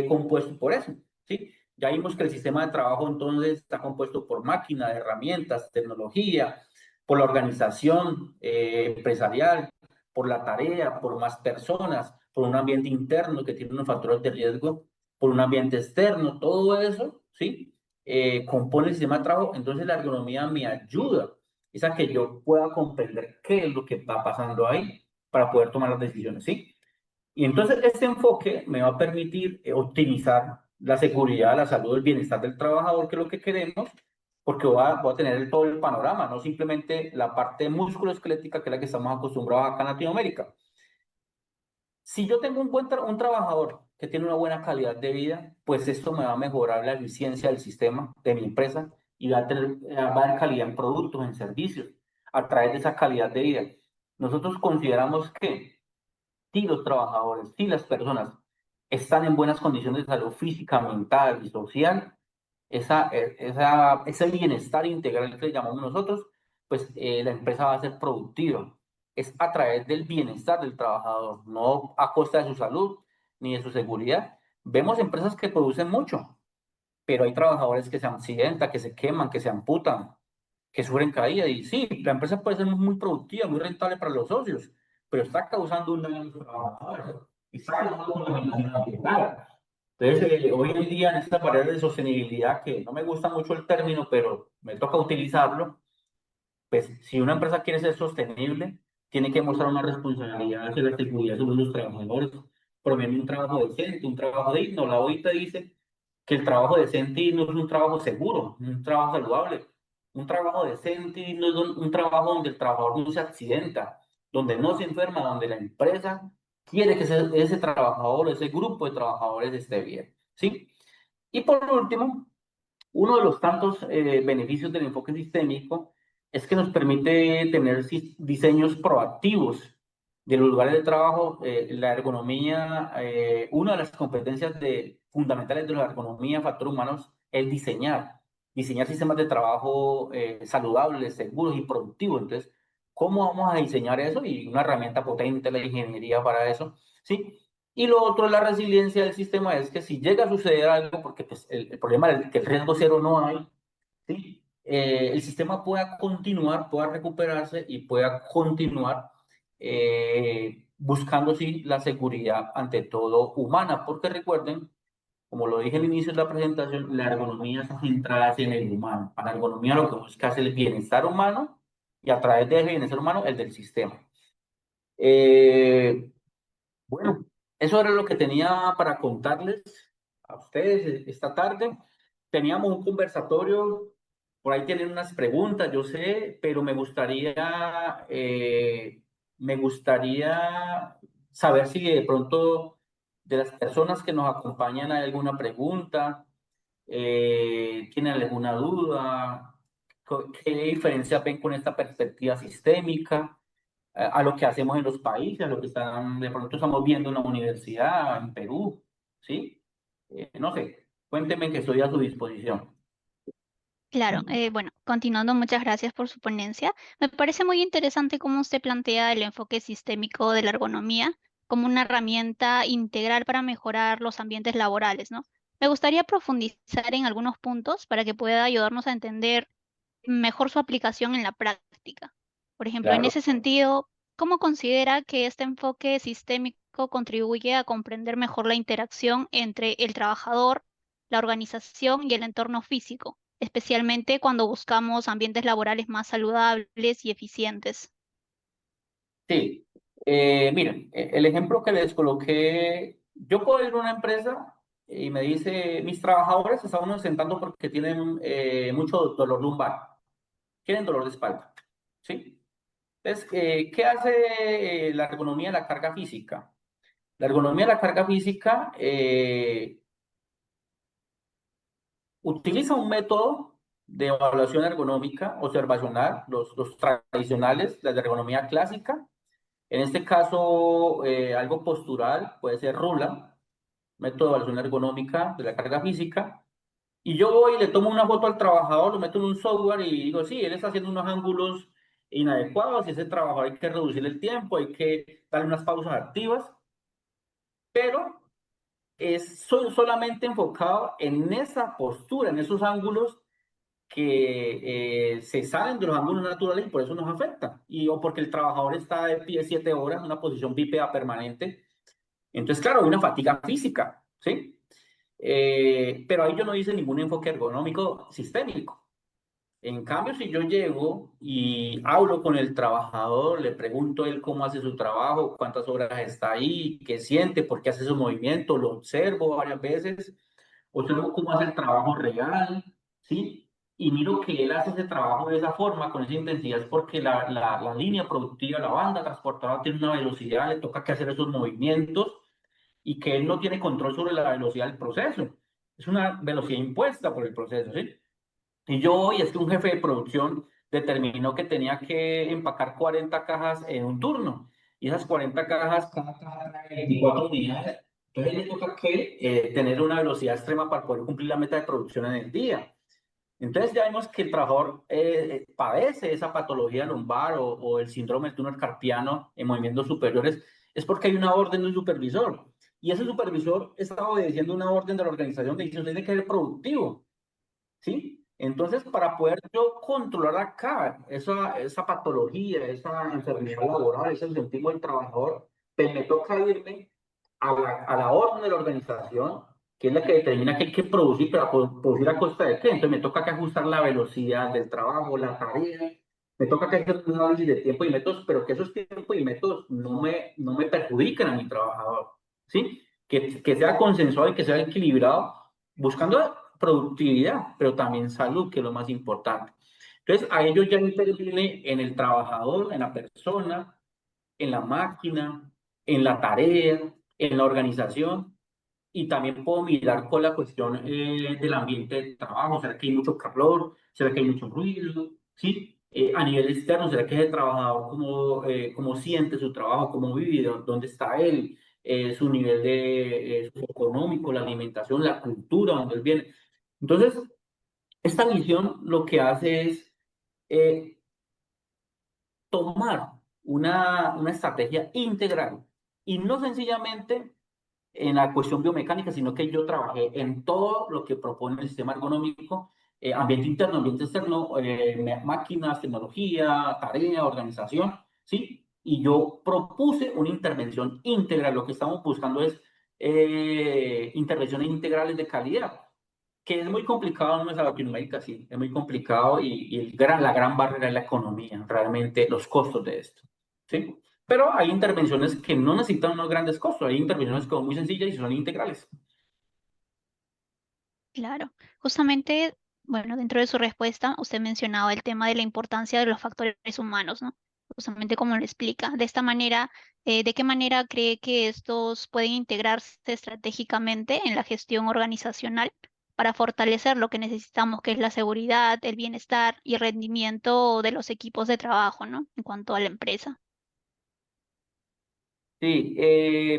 compuesto por eso, ¿sí? Ya vimos que el sistema de trabajo entonces está compuesto por máquinas, herramientas, tecnología, por la organización empresarial, por la tarea, por más personas, por un ambiente interno que tiene unos factores de riesgo, por un ambiente externo, todo eso, ¿sí? Compone el sistema de trabajo, entonces la ergonomía me ayuda es a que yo pueda comprender qué es lo que va pasando ahí para poder tomar las decisiones, ¿sí? Y entonces este enfoque me va a permitir optimizar la seguridad, la salud, el bienestar del trabajador, que es lo que queremos, porque voy a tener todo el panorama, no simplemente la parte musculoesquelética, que es la que estamos acostumbrados acá en Latinoamérica. Si yo tengo un trabajador que tiene una buena calidad de vida, pues esto me va a mejorar la eficiencia del sistema de mi empresa y va a dar calidad en productos, en servicios, a través de esa calidad de vida. Nosotros consideramos que si los trabajadores, si las personas están en buenas condiciones de salud física, mental y social, ese bienestar integral que le llamamos nosotros, pues la empresa va a ser productiva. Es a través del bienestar del trabajador, no a costa de su salud ni de su seguridad. Vemos empresas que producen mucho, pero hay trabajadores que se accidentan, que se queman, que se amputan, que sufren caída. Y sí, la empresa puede ser muy productiva, muy rentable para los socios, pero está causando un daño a los trabajadores y está causando contaminación ambiental. Entonces, hoy en día en esta pared de sostenibilidad, que no me gusta mucho el término, pero me toca utilizarlo, pues si una empresa quiere ser sostenible, tiene que mostrar una responsabilidad hacia la seguridad de los trabajadores, promoviendo un trabajo decente, un trabajo digno. La OIT dice que el trabajo decente y digno es un trabajo seguro, un trabajo saludable. Un trabajo decente y digno es un trabajo donde el trabajador no se accidenta, donde no se enferma, donde la empresa quiere que ese trabajador, ese grupo de trabajadores esté bien, ¿sí? Y por último, uno de los tantos beneficios del enfoque sistémico es que nos permite tener diseños proactivos de los lugares de trabajo. La ergonomía, una de las competencias fundamentales de la ergonomía, factores humanos, es diseñar sistemas de trabajo saludables, seguros y productivos. Entonces, ¿cómo vamos a diseñar eso? Y una herramienta potente, la ingeniería para eso, ¿sí? Y lo otro, la resiliencia del sistema, es que si llega a suceder algo, porque pues, el problema es que el riesgo cero no hay, ¿sí? El sistema pueda continuar, pueda recuperarse y pueda continuar buscando sí, la seguridad ante todo humana, porque recuerden, como lo dije al inicio de la presentación, la ergonomía está centrada en el humano. La ergonomía lo que busca es el bienestar humano y a través de ese bienestar humano el del sistema. Eh, bueno, eso era lo que tenía para contarles a ustedes esta tarde. Teníamos un conversatorio, por ahí tienen unas preguntas, yo sé, pero me gustaría saber si de pronto de las personas que nos acompañan hay alguna pregunta, tienen alguna duda, qué diferencia ven con esta perspectiva sistémica a lo que hacemos en los países, a lo que de pronto estamos viendo en la universidad, en Perú, ¿sí? No sé, cuéntenme que estoy a su disposición. Claro, bueno, continuando, muchas gracias por su ponencia. Me parece muy interesante cómo usted plantea el enfoque sistémico de la ergonomía como una herramienta integral para mejorar los ambientes laborales, ¿no? Me gustaría profundizar en algunos puntos para que pueda ayudarnos a entender mejor su aplicación en la práctica. Por ejemplo, en Claro. ese sentido, ¿cómo considera que este enfoque sistémico contribuye a comprender mejor la interacción entre el trabajador, la organización y el entorno físico, especialmente cuando buscamos ambientes laborales más saludables y eficientes? Sí, miren, el ejemplo que les coloqué, yo puedo ir a una empresa y me dice, mis trabajadores se están sentando porque tienen mucho dolor lumbar, tienen dolor de espalda, ¿sí? Entonces, ¿qué hace la ergonomía de la carga física? La ergonomía de la carga física utiliza un método de evaluación ergonómica observacional, los tradicionales, la de ergonomía clásica. En este caso, algo postural, puede ser RULA, método de evaluación ergonómica de la carga física. Y yo voy y le tomo una foto al trabajador, lo meto en un software y digo, sí, él está haciendo unos ángulos inadecuados y ese trabajador hay que reducir el tiempo, hay que darle unas pausas activas, pero solamente enfocado en esa postura, en esos ángulos que se salen de los ángulos naturales y por eso nos afecta. O porque el trabajador está de pie 7 horas en una posición bípeda permanente. Entonces, claro, hay una fatiga física, ¿sí? Pero ahí yo no hice ningún enfoque ergonómico sistémico. En cambio, si yo llego y hablo con el trabajador, le pregunto a él cómo hace su trabajo, cuántas horas está ahí, qué siente, por qué hace su movimiento, lo observo varias veces, observo cómo hace el trabajo real, ¿sí? Y miro que él hace ese trabajo de esa forma, con esa intensidad, es porque la línea productiva, la banda transportadora tiene una velocidad, le toca que hacer esos movimientos y que él no tiene control sobre la velocidad del proceso. Es una velocidad impuesta por el proceso, ¿sí? Y yo hoy es que un jefe de producción determinó que tenía que empacar 40 cajas en un turno. Y esas 40 cajas, cada caja trae 24 unidades. Entonces le toca que tener una velocidad extrema para poder cumplir la meta de producción en el día. Entonces ya vemos que el trabajador padece esa patología lumbar o el síndrome del túnel carpiano en movimientos superiores, es porque hay una orden de un supervisor. Y ese supervisor está obedeciendo una orden de la organización que dice, usted tiene que ser productivo. ¿Sí? Entonces, para poder yo controlar acá esa patología, esa enfermedad laboral, ese incentivo del trabajador, pues me toca irme a la orden de la organización, que es la que determina que hay que producir, pero producir a costa de qué. Entonces, me toca que ajustar la velocidad del trabajo, la tarea, me toca que hacer un análisis de tiempo y métodos, pero que esos tiempos y métodos no me perjudiquen a mi trabajador, ¿sí? Que sea consensuado y que sea equilibrado buscando productividad, pero también salud, que es lo más importante. Entonces, a ellos ya interviene en el trabajador, en la persona, en la máquina, en la tarea, en la organización, y también puedo mirar con la cuestión del ambiente de trabajo. ¿Será que hay mucho calor? ¿Será que hay mucho ruido? ¿Sí? A nivel externo, ¿será que el trabajador cómo siente su trabajo, cómo vive, dónde está él, su nivel de económico, la alimentación, la cultura, donde él viene? Entonces, esta visión lo que hace es eh, tomar una estrategia integral y no sencillamente en la cuestión biomecánica, sino que yo trabajé en todo lo que propone el sistema ergonómico, ambiente interno, ambiente externo, máquinas, tecnología, tarea, organización, ¿sí? Y yo propuse una intervención íntegra. Lo que estamos buscando es intervenciones integrales de calidad, que es muy complicado en nuestra Latinoamérica, sí, es muy complicado y la gran barrera es la economía, realmente los costos de esto, ¿sí? Pero hay intervenciones que no necesitan unos grandes costos, hay intervenciones que son muy sencillas y son integrales. Claro, justamente, bueno, dentro de su respuesta, usted mencionaba el tema de la importancia de los factores humanos, ¿no? Justamente como lo explica. De esta manera, ¿de qué manera cree que estos pueden integrarse estratégicamente en la gestión organizacional para fortalecer lo que necesitamos, que es la seguridad, el bienestar y el rendimiento de los equipos de trabajo, ¿no? En cuanto a la empresa. Sí,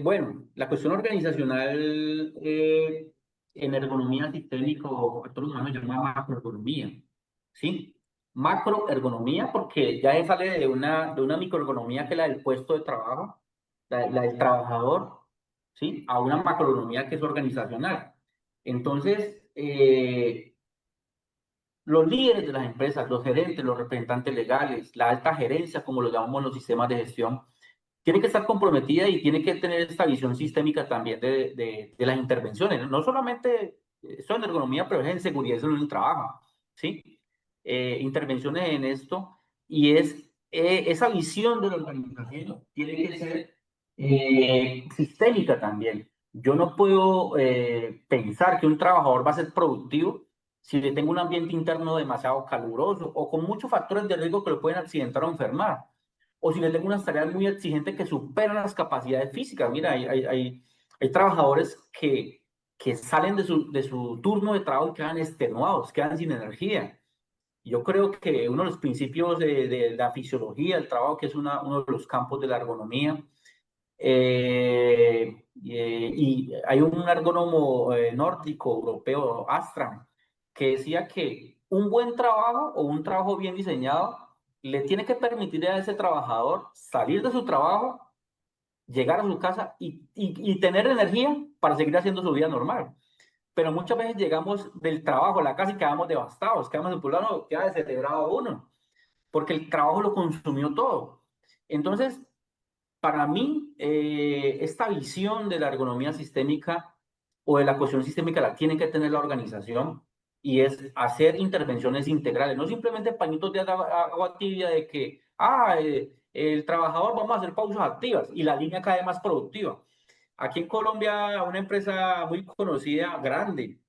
bueno, la cuestión organizacional en ergonomía sistémica o factores humanos se llama macroergonomía, ¿sí? Macroergonomía porque ya sale de una microergonomía que es la del puesto de trabajo, la del trabajador, ¿sí? A una macroergonomía que es organizacional. Entonces, los líderes de las empresas, los gerentes, los representantes legales, la alta gerencia, como lo llamamos en los sistemas de gestión, tiene que estar comprometida y tiene que tener esta visión sistémica también de las intervenciones. No solamente esto en ergonomía, pero es en seguridad en el trabajo, ¿sí? Intervenciones en esto y esa visión de la organización tiene que ser sistémica también. Yo no puedo pensar que un trabajador va a ser productivo si le tengo un ambiente interno demasiado caluroso o con muchos factores de riesgo que lo pueden accidentar o enfermar o si le tengo unas tareas muy exigentes que superan las capacidades físicas. Mira, hay trabajadores que salen de su turno de trabajo y quedan extenuados, quedan sin energía. Yo creo que uno de los principios de la fisiología del trabajo, que es uno de los campos de la ergonomía, y hay un ergónomo nórdico, europeo, Astram, que decía que un buen trabajo o un trabajo bien diseñado le tiene que permitir a ese trabajador salir de su trabajo, llegar a su casa y tener energía para seguir haciendo su vida normal. Pero muchas veces llegamos del trabajo a la casa y quedamos devastados, quedamos en plano, queda descerebrado uno, porque el trabajo lo consumió todo. Entonces, para mí, esta visión de la ergonomía sistémica o de la cuestión sistémica la tiene que tener la organización y es hacer intervenciones integrales, no simplemente pañitos de agua tibia de que, el trabajador vamos a hacer pausas activas y la línea cada vez más productiva. Aquí en Colombia, una empresa muy conocida, grande,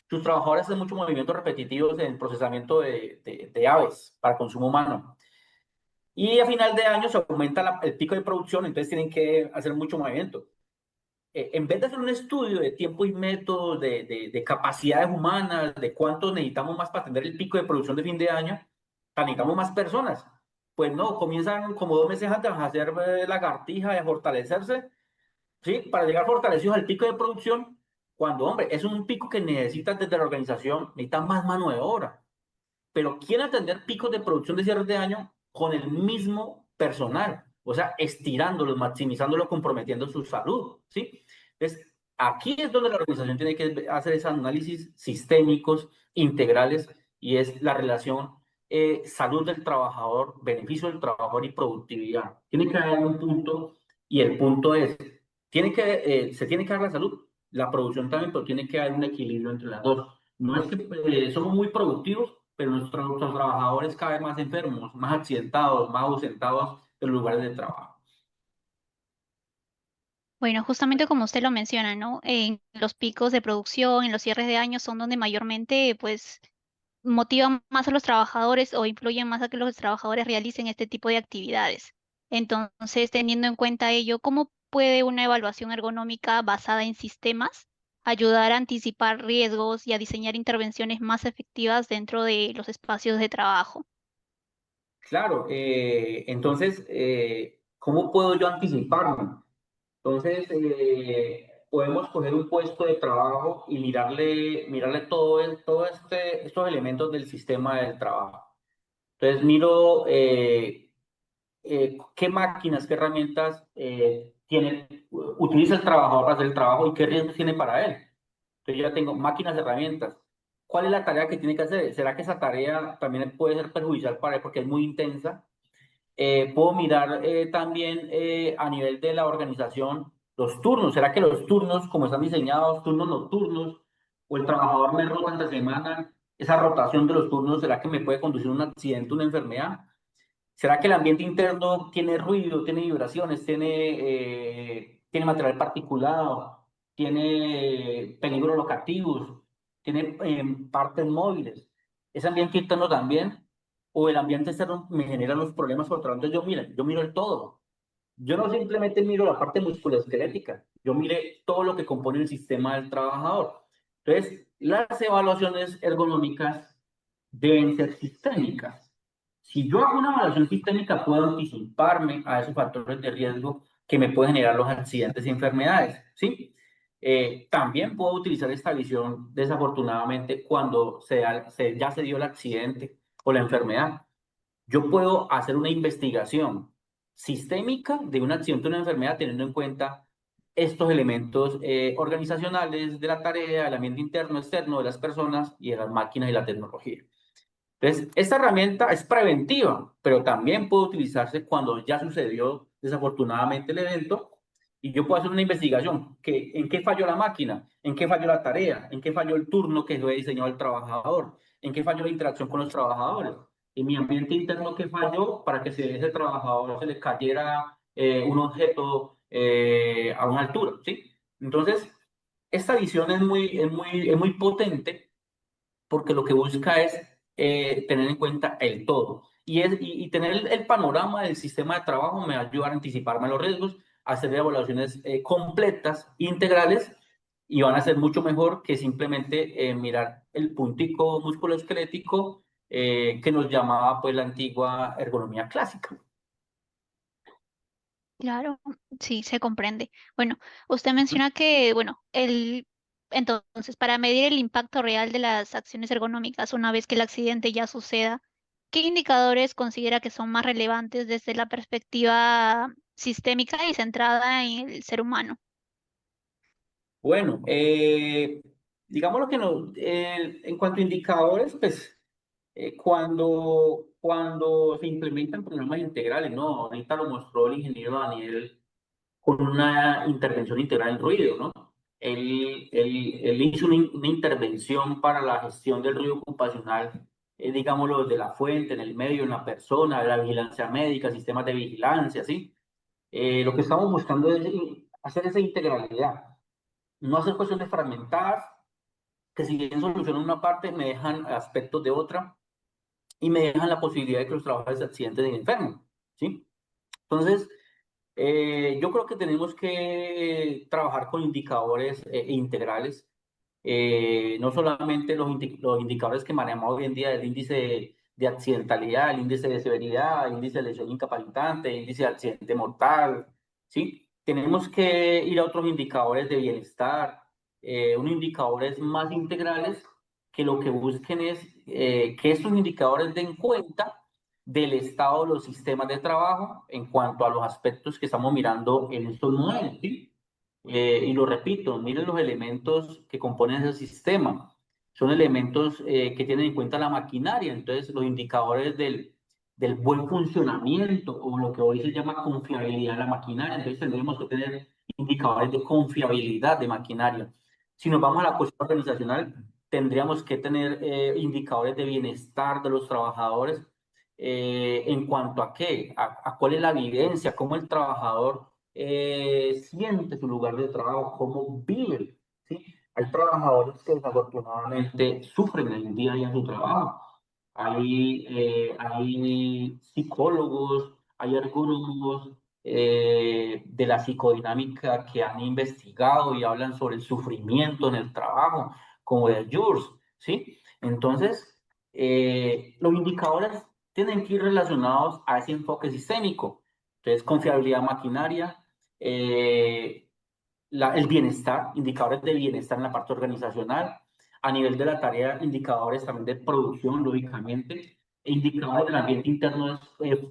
sus trabajadores hacen muchos movimientos repetitivos en el procesamiento de aves para consumo humano. Y a final de año se aumenta el pico de producción, entonces tienen que hacer mucho movimiento. En vez de hacer un estudio de tiempo y métodos, de capacidades humanas, de cuánto necesitamos más para atender el pico de producción de fin de año, necesitamos más personas. Pues no, comienzan como 2 meses antes a hacer lagartija, de fortalecerse, ¿sí? Para llegar fortalecidos al pico de producción, cuando, hombre, es un pico que necesitas desde la organización, necesitas más mano de obra, pero quieren atender picos de producción de cierre de año con el mismo personal, o sea, estirándolos, maximizándolo, comprometiendo su salud, ¿sí? Entonces, aquí es donde la organización tiene que hacer esos análisis sistémicos, integrales, y es la relación salud del trabajador, beneficio del trabajador y productividad. Tiene que haber un punto, y el punto es, se tiene que dar la salud, la producción también, pero tiene que haber un equilibrio entre las dos. No es que somos muy productivos, pero nuestros trabajadores cada vez más enfermos, más accidentados, más ausentados de los lugares de trabajo. Bueno, justamente como usted lo menciona, ¿no? En los picos de producción, en los cierres de año son donde mayormente, pues, motivan más a los trabajadores o influyen más a que los trabajadores realicen este tipo de actividades. Entonces, teniendo en cuenta ello, ¿cómo puede una evaluación ergonómica basada en sistemas ayudar a anticipar riesgos y a diseñar intervenciones más efectivas dentro de los espacios de trabajo? Claro, entonces, ¿cómo puedo yo anticiparme? Entonces, podemos coger un puesto de trabajo y mirarle todo estos elementos del sistema del trabajo. Entonces, miro qué máquinas, qué herramientas utiliza el trabajador para hacer el trabajo y qué riesgos tiene para él. Entonces, yo ya tengo máquinas, herramientas. ¿Cuál es la tarea que tiene que hacer? ¿Será que esa tarea también puede ser perjudicial para él porque es muy intensa? Puedo mirar también a nivel de la organización los turnos. ¿Será que los turnos, como están diseñados, turnos nocturnos, o el trabajador me rota entre semana, esa rotación de los turnos, ¿será que me puede conducir a un accidente, una enfermedad? ¿Será que el ambiente interno tiene ruido, tiene vibraciones, tiene material particulado, tiene peligros locativos, tiene partes móviles? ¿Ese ambiente interno también? ¿O el ambiente externo me genera los problemas por otro lado? Entonces yo miro el todo. Yo no simplemente miro la parte musculoesquelética, yo mire todo lo que compone el sistema del trabajador. Entonces, las evaluaciones ergonómicas deben ser sistémicas. Si yo hago una evaluación sistémica, puedo anticiparme a esos factores de riesgo que me pueden generar los accidentes y enfermedades, ¿sí? También puedo utilizar esta visión, desafortunadamente, cuando ya se dio el accidente o la enfermedad. Yo puedo hacer una investigación sistémica de un accidente o una enfermedad teniendo en cuenta estos elementos organizacionales de la tarea, el ambiente interno, externo de las personas y de las máquinas y la tecnología. Entonces, esta herramienta es preventiva, pero también puede utilizarse cuando ya sucedió desafortunadamente el evento y yo puedo hacer una investigación. ¿En qué falló la máquina? ¿En qué falló la tarea? ¿En qué falló el turno que fue diseñado el trabajador? ¿En qué falló la interacción con los trabajadores? ¿En mi ambiente interno qué falló para que ese trabajador se le cayera un objeto a una altura? ¿Sí? Entonces, esta visión es muy potente porque lo que busca es tener en cuenta el todo. Y tener el panorama del sistema de trabajo me va a ayudar a anticiparme a los riesgos, a hacer evaluaciones completas, integrales, y van a ser mucho mejor que simplemente mirar el puntico musculoesquelético que nos llamaba pues la antigua ergonomía clásica. Claro, sí, se comprende. Bueno, usted menciona que, bueno, entonces, para medir el impacto real de las acciones ergonómicas una vez que el accidente ya suceda, ¿qué indicadores considera que son más relevantes desde la perspectiva sistémica y centrada en el ser humano? Bueno, digamos lo que en cuanto a indicadores, pues cuando se implementan programas integrales, ¿no? Ahorita lo mostró el ingeniero Daniel con una intervención integral en ruido, ¿no? él hizo una intervención para la gestión del riesgo ocupacional, digámoslo, desde la fuente, en el medio, en la persona, la vigilancia médica, sistemas de vigilancia, ¿sí? Lo que estamos buscando es hacer esa integralidad, no hacer cuestiones fragmentadas, que si bien solucionan una parte, me dejan aspectos de otra y me dejan la posibilidad de que los trabajadores se accidenten y enfermen, ¿sí? Entonces, yo creo que tenemos que trabajar con indicadores integrales, no solamente los indicadores que manejamos hoy en día, el índice de accidentalidad, el índice de severidad, el índice de lesión incapacitante, el índice de accidente mortal, ¿sí? Tenemos que ir a otros indicadores de bienestar, unos indicadores más integrales que lo que busquen es que estos indicadores den cuenta del estado de los sistemas de trabajo en cuanto a los aspectos que estamos mirando en estos modelos, ¿sí? Y lo repito, miren los elementos que componen ese sistema. Son elementos que tienen en cuenta la maquinaria, entonces los indicadores del buen funcionamiento o lo que hoy se llama confiabilidad de la maquinaria, entonces tendremos que tener indicadores de confiabilidad de maquinaria. Si nos vamos a la cuestión organizacional, tendríamos que tener indicadores de bienestar de los trabajadores en cuanto a qué, a cuál es la vivencia, cómo el trabajador siente su lugar de trabajo, cómo vive, ¿sí? Hay trabajadores que desafortunadamente sufren el día a día en su trabajo. Hay psicólogos, hay ergólogos de la psicodinámica que han investigado y hablan sobre el sufrimiento en el trabajo, como el JURS, ¿sí? Entonces, los indicadores tienen que ir relacionados a ese enfoque sistémico. Entonces, confiabilidad maquinaria, eh, el bienestar, indicadores de bienestar en la parte organizacional, a nivel de la tarea, indicadores también de producción, lógicamente, e indicadores del ambiente interno,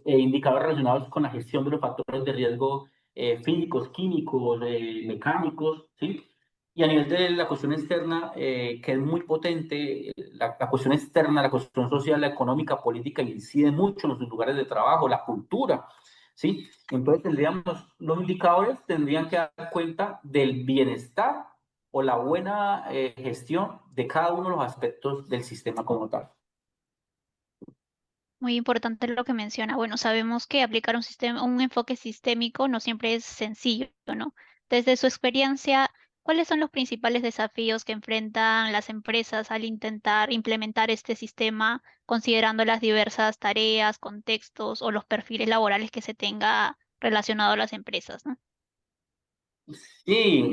indicadores relacionados con la gestión de los factores de riesgo físicos, químicos, mecánicos, ¿sí? Y a nivel de la cuestión externa, que es muy potente, la cuestión externa, la cuestión social, la económica, política, incide mucho en los lugares de trabajo, la cultura, ¿sí? Entonces tendríamos, los indicadores tendrían que dar cuenta del bienestar o la buena gestión de cada uno de los aspectos del sistema como tal. Muy importante lo que menciona. Bueno, sabemos que aplicar un sistema, un enfoque sistémico no siempre es sencillo, ¿no? Desde su experiencia, ¿cuáles son los principales desafíos que enfrentan las empresas al intentar implementar este sistema, considerando las diversas tareas, contextos o los perfiles laborales que se tenga relacionado a las empresas, ¿no? Sí,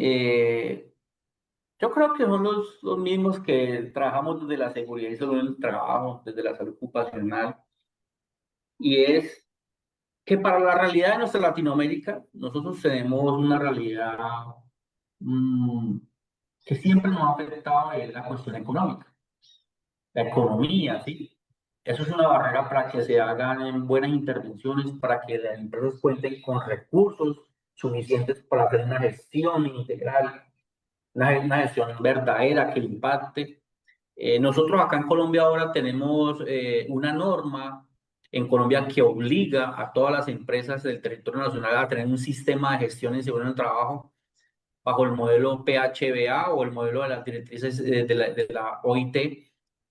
yo creo que son los mismos que trabajamos desde la seguridad y salud en el trabajo, desde la salud ocupacional, y es que para la realidad de nuestra Latinoamérica, nosotros tenemos una realidad mm, que siempre nos ha afectado en la cuestión económica, la economía, ¿sí? Eso es una barrera para que se hagan buenas intervenciones, para que las empresas cuenten con recursos suficientes para hacer una gestión integral, una gestión verdadera que impacte. Nosotros acá en Colombia ahora tenemos una norma en Colombia que obliga a todas las empresas del territorio nacional a tener un sistema de gestión y seguridad en el trabajo bajo el modelo PHBA o el modelo de las directrices de la OIT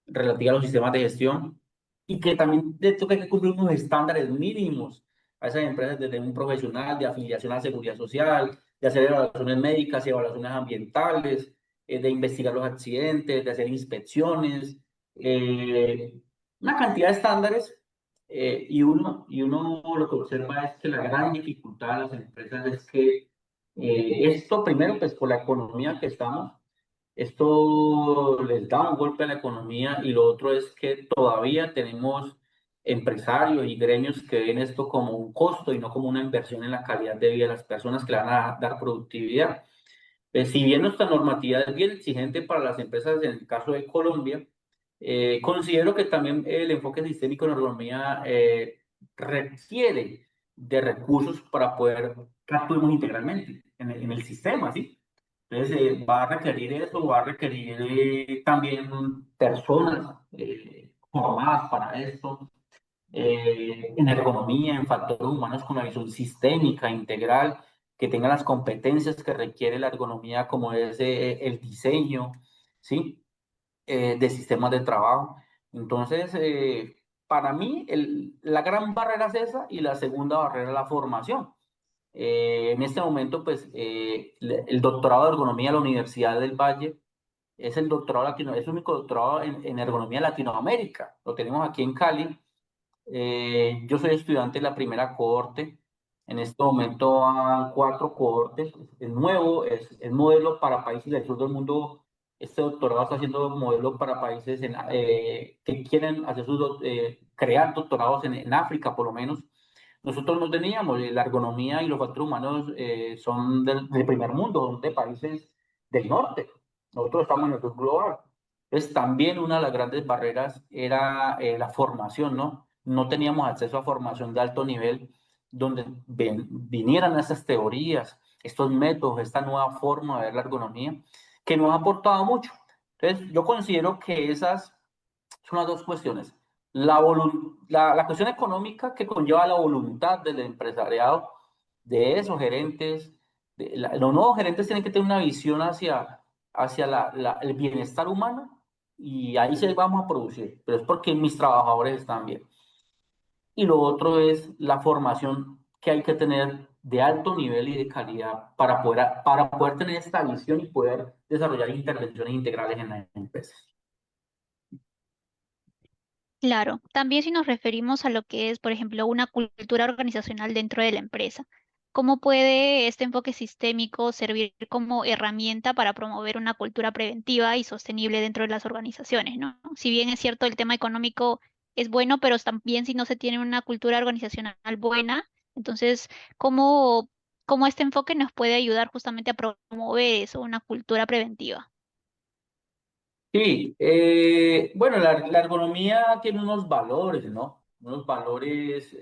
relativa a los sistemas de gestión y que también le toca que cumplir unos estándares mínimos a esas empresas desde un profesional de afiliación a la seguridad social, de hacer evaluaciones médicas y evaluaciones ambientales, de investigar los accidentes, de hacer inspecciones, una cantidad de estándares y uno lo que observa es que la gran dificultad de las empresas es que esto primero, pues por la economía que estamos, esto les da un golpe a la economía y lo otro es que todavía tenemos empresarios y gremios que ven esto como un costo y no como una inversión en la calidad de vida de las personas que le van a dar productividad. Si bien nuestra normatividad es bien exigente para las empresas, en el caso de Colombia, considero que también el enfoque sistémico en la economía requiere de recursos para poder que actuemos integralmente en el sistema, ¿sí? Entonces, va a requerir eso, va a requerir también personas formadas para esto, en ergonomía, en factores humanos con una visión sistémica, integral, que tengan las competencias que requiere la ergonomía, como es el diseño, ¿sí? De sistemas de trabajo. Entonces, para mí, la gran barrera es esa y la segunda barrera es la formación. En este momento, pues, el doctorado de ergonomía de la Universidad del Valle es el doctorado latino, es el único doctorado en ergonomía en Latinoamérica. Lo tenemos aquí en Cali. Yo soy estudiante de la primera cohorte. En este momento van cuatro cohortes. Es nuevo, es modelo para países del sur del mundo. Este doctorado está haciendo modelo para países que quieren hacer crear doctorados en África, por lo menos. Nosotros no teníamos, la ergonomía y los factores humanos son del primer mundo, son de países del norte. Nosotros estamos en el sur global. Entonces, también una de las grandes barreras era la formación, ¿no? No teníamos acceso a formación de alto nivel donde vinieran esas teorías, estos métodos, esta nueva forma de ver la ergonomía, que nos ha aportado mucho. Entonces, yo considero que esas son las dos cuestiones. La cuestión económica que conlleva la voluntad del empresariado, de esos gerentes, los nuevos gerentes tienen que tener una visión hacia el bienestar humano y ahí se vamos a producir, pero es porque mis trabajadores están bien. Y lo otro es la formación que hay que tener de alto nivel y de calidad para poder tener esta visión y poder desarrollar intervenciones integrales en las empresas. Claro, también si nos referimos a lo que es, por ejemplo, una cultura organizacional dentro de la empresa, ¿cómo puede este enfoque sistémico servir como herramienta para promover una cultura preventiva y sostenible dentro de las organizaciones, ¿no? Si bien es cierto, el tema económico es bueno, pero también si no se tiene una cultura organizacional buena, entonces, ¿cómo, cómo este enfoque nos puede ayudar justamente a promover eso, una cultura preventiva? Sí, bueno, la ergonomía tiene unos valores, ¿no? Unos valores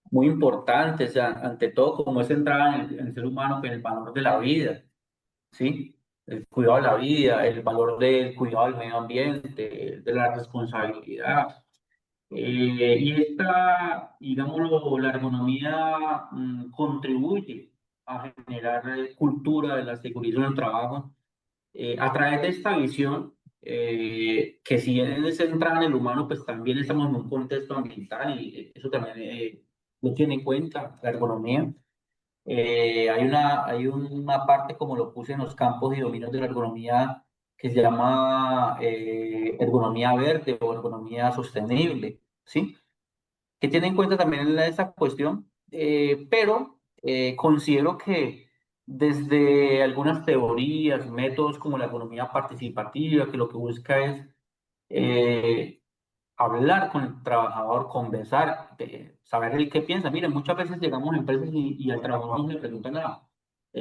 muy importantes, ante todo como es centrada en el ser humano, que es el valor de la vida, ¿sí? El cuidado de la vida, el valor del cuidado del medio ambiente, de la responsabilidad. Y esta, digámoslo, la ergonomía contribuye a generar cultura de la seguridad en el trabajo a través de esta visión, que si bien es centrada en el humano, pues también estamos en un contexto ambiental y eso también lo tiene en cuenta la ergonomía. Hay una parte, como lo puse en los campos y dominios de la ergonomía, que se llama ergonomía verde o ergonomía sostenible, ¿sí? Que tiene en cuenta también esa cuestión, pero considero que desde algunas teorías, métodos como la economía participativa, que lo que busca es eh, hablar con el trabajador, conversar, saber el qué piensa. Miren, muchas veces llegamos a empresas y al trabajador no le preguntan nada.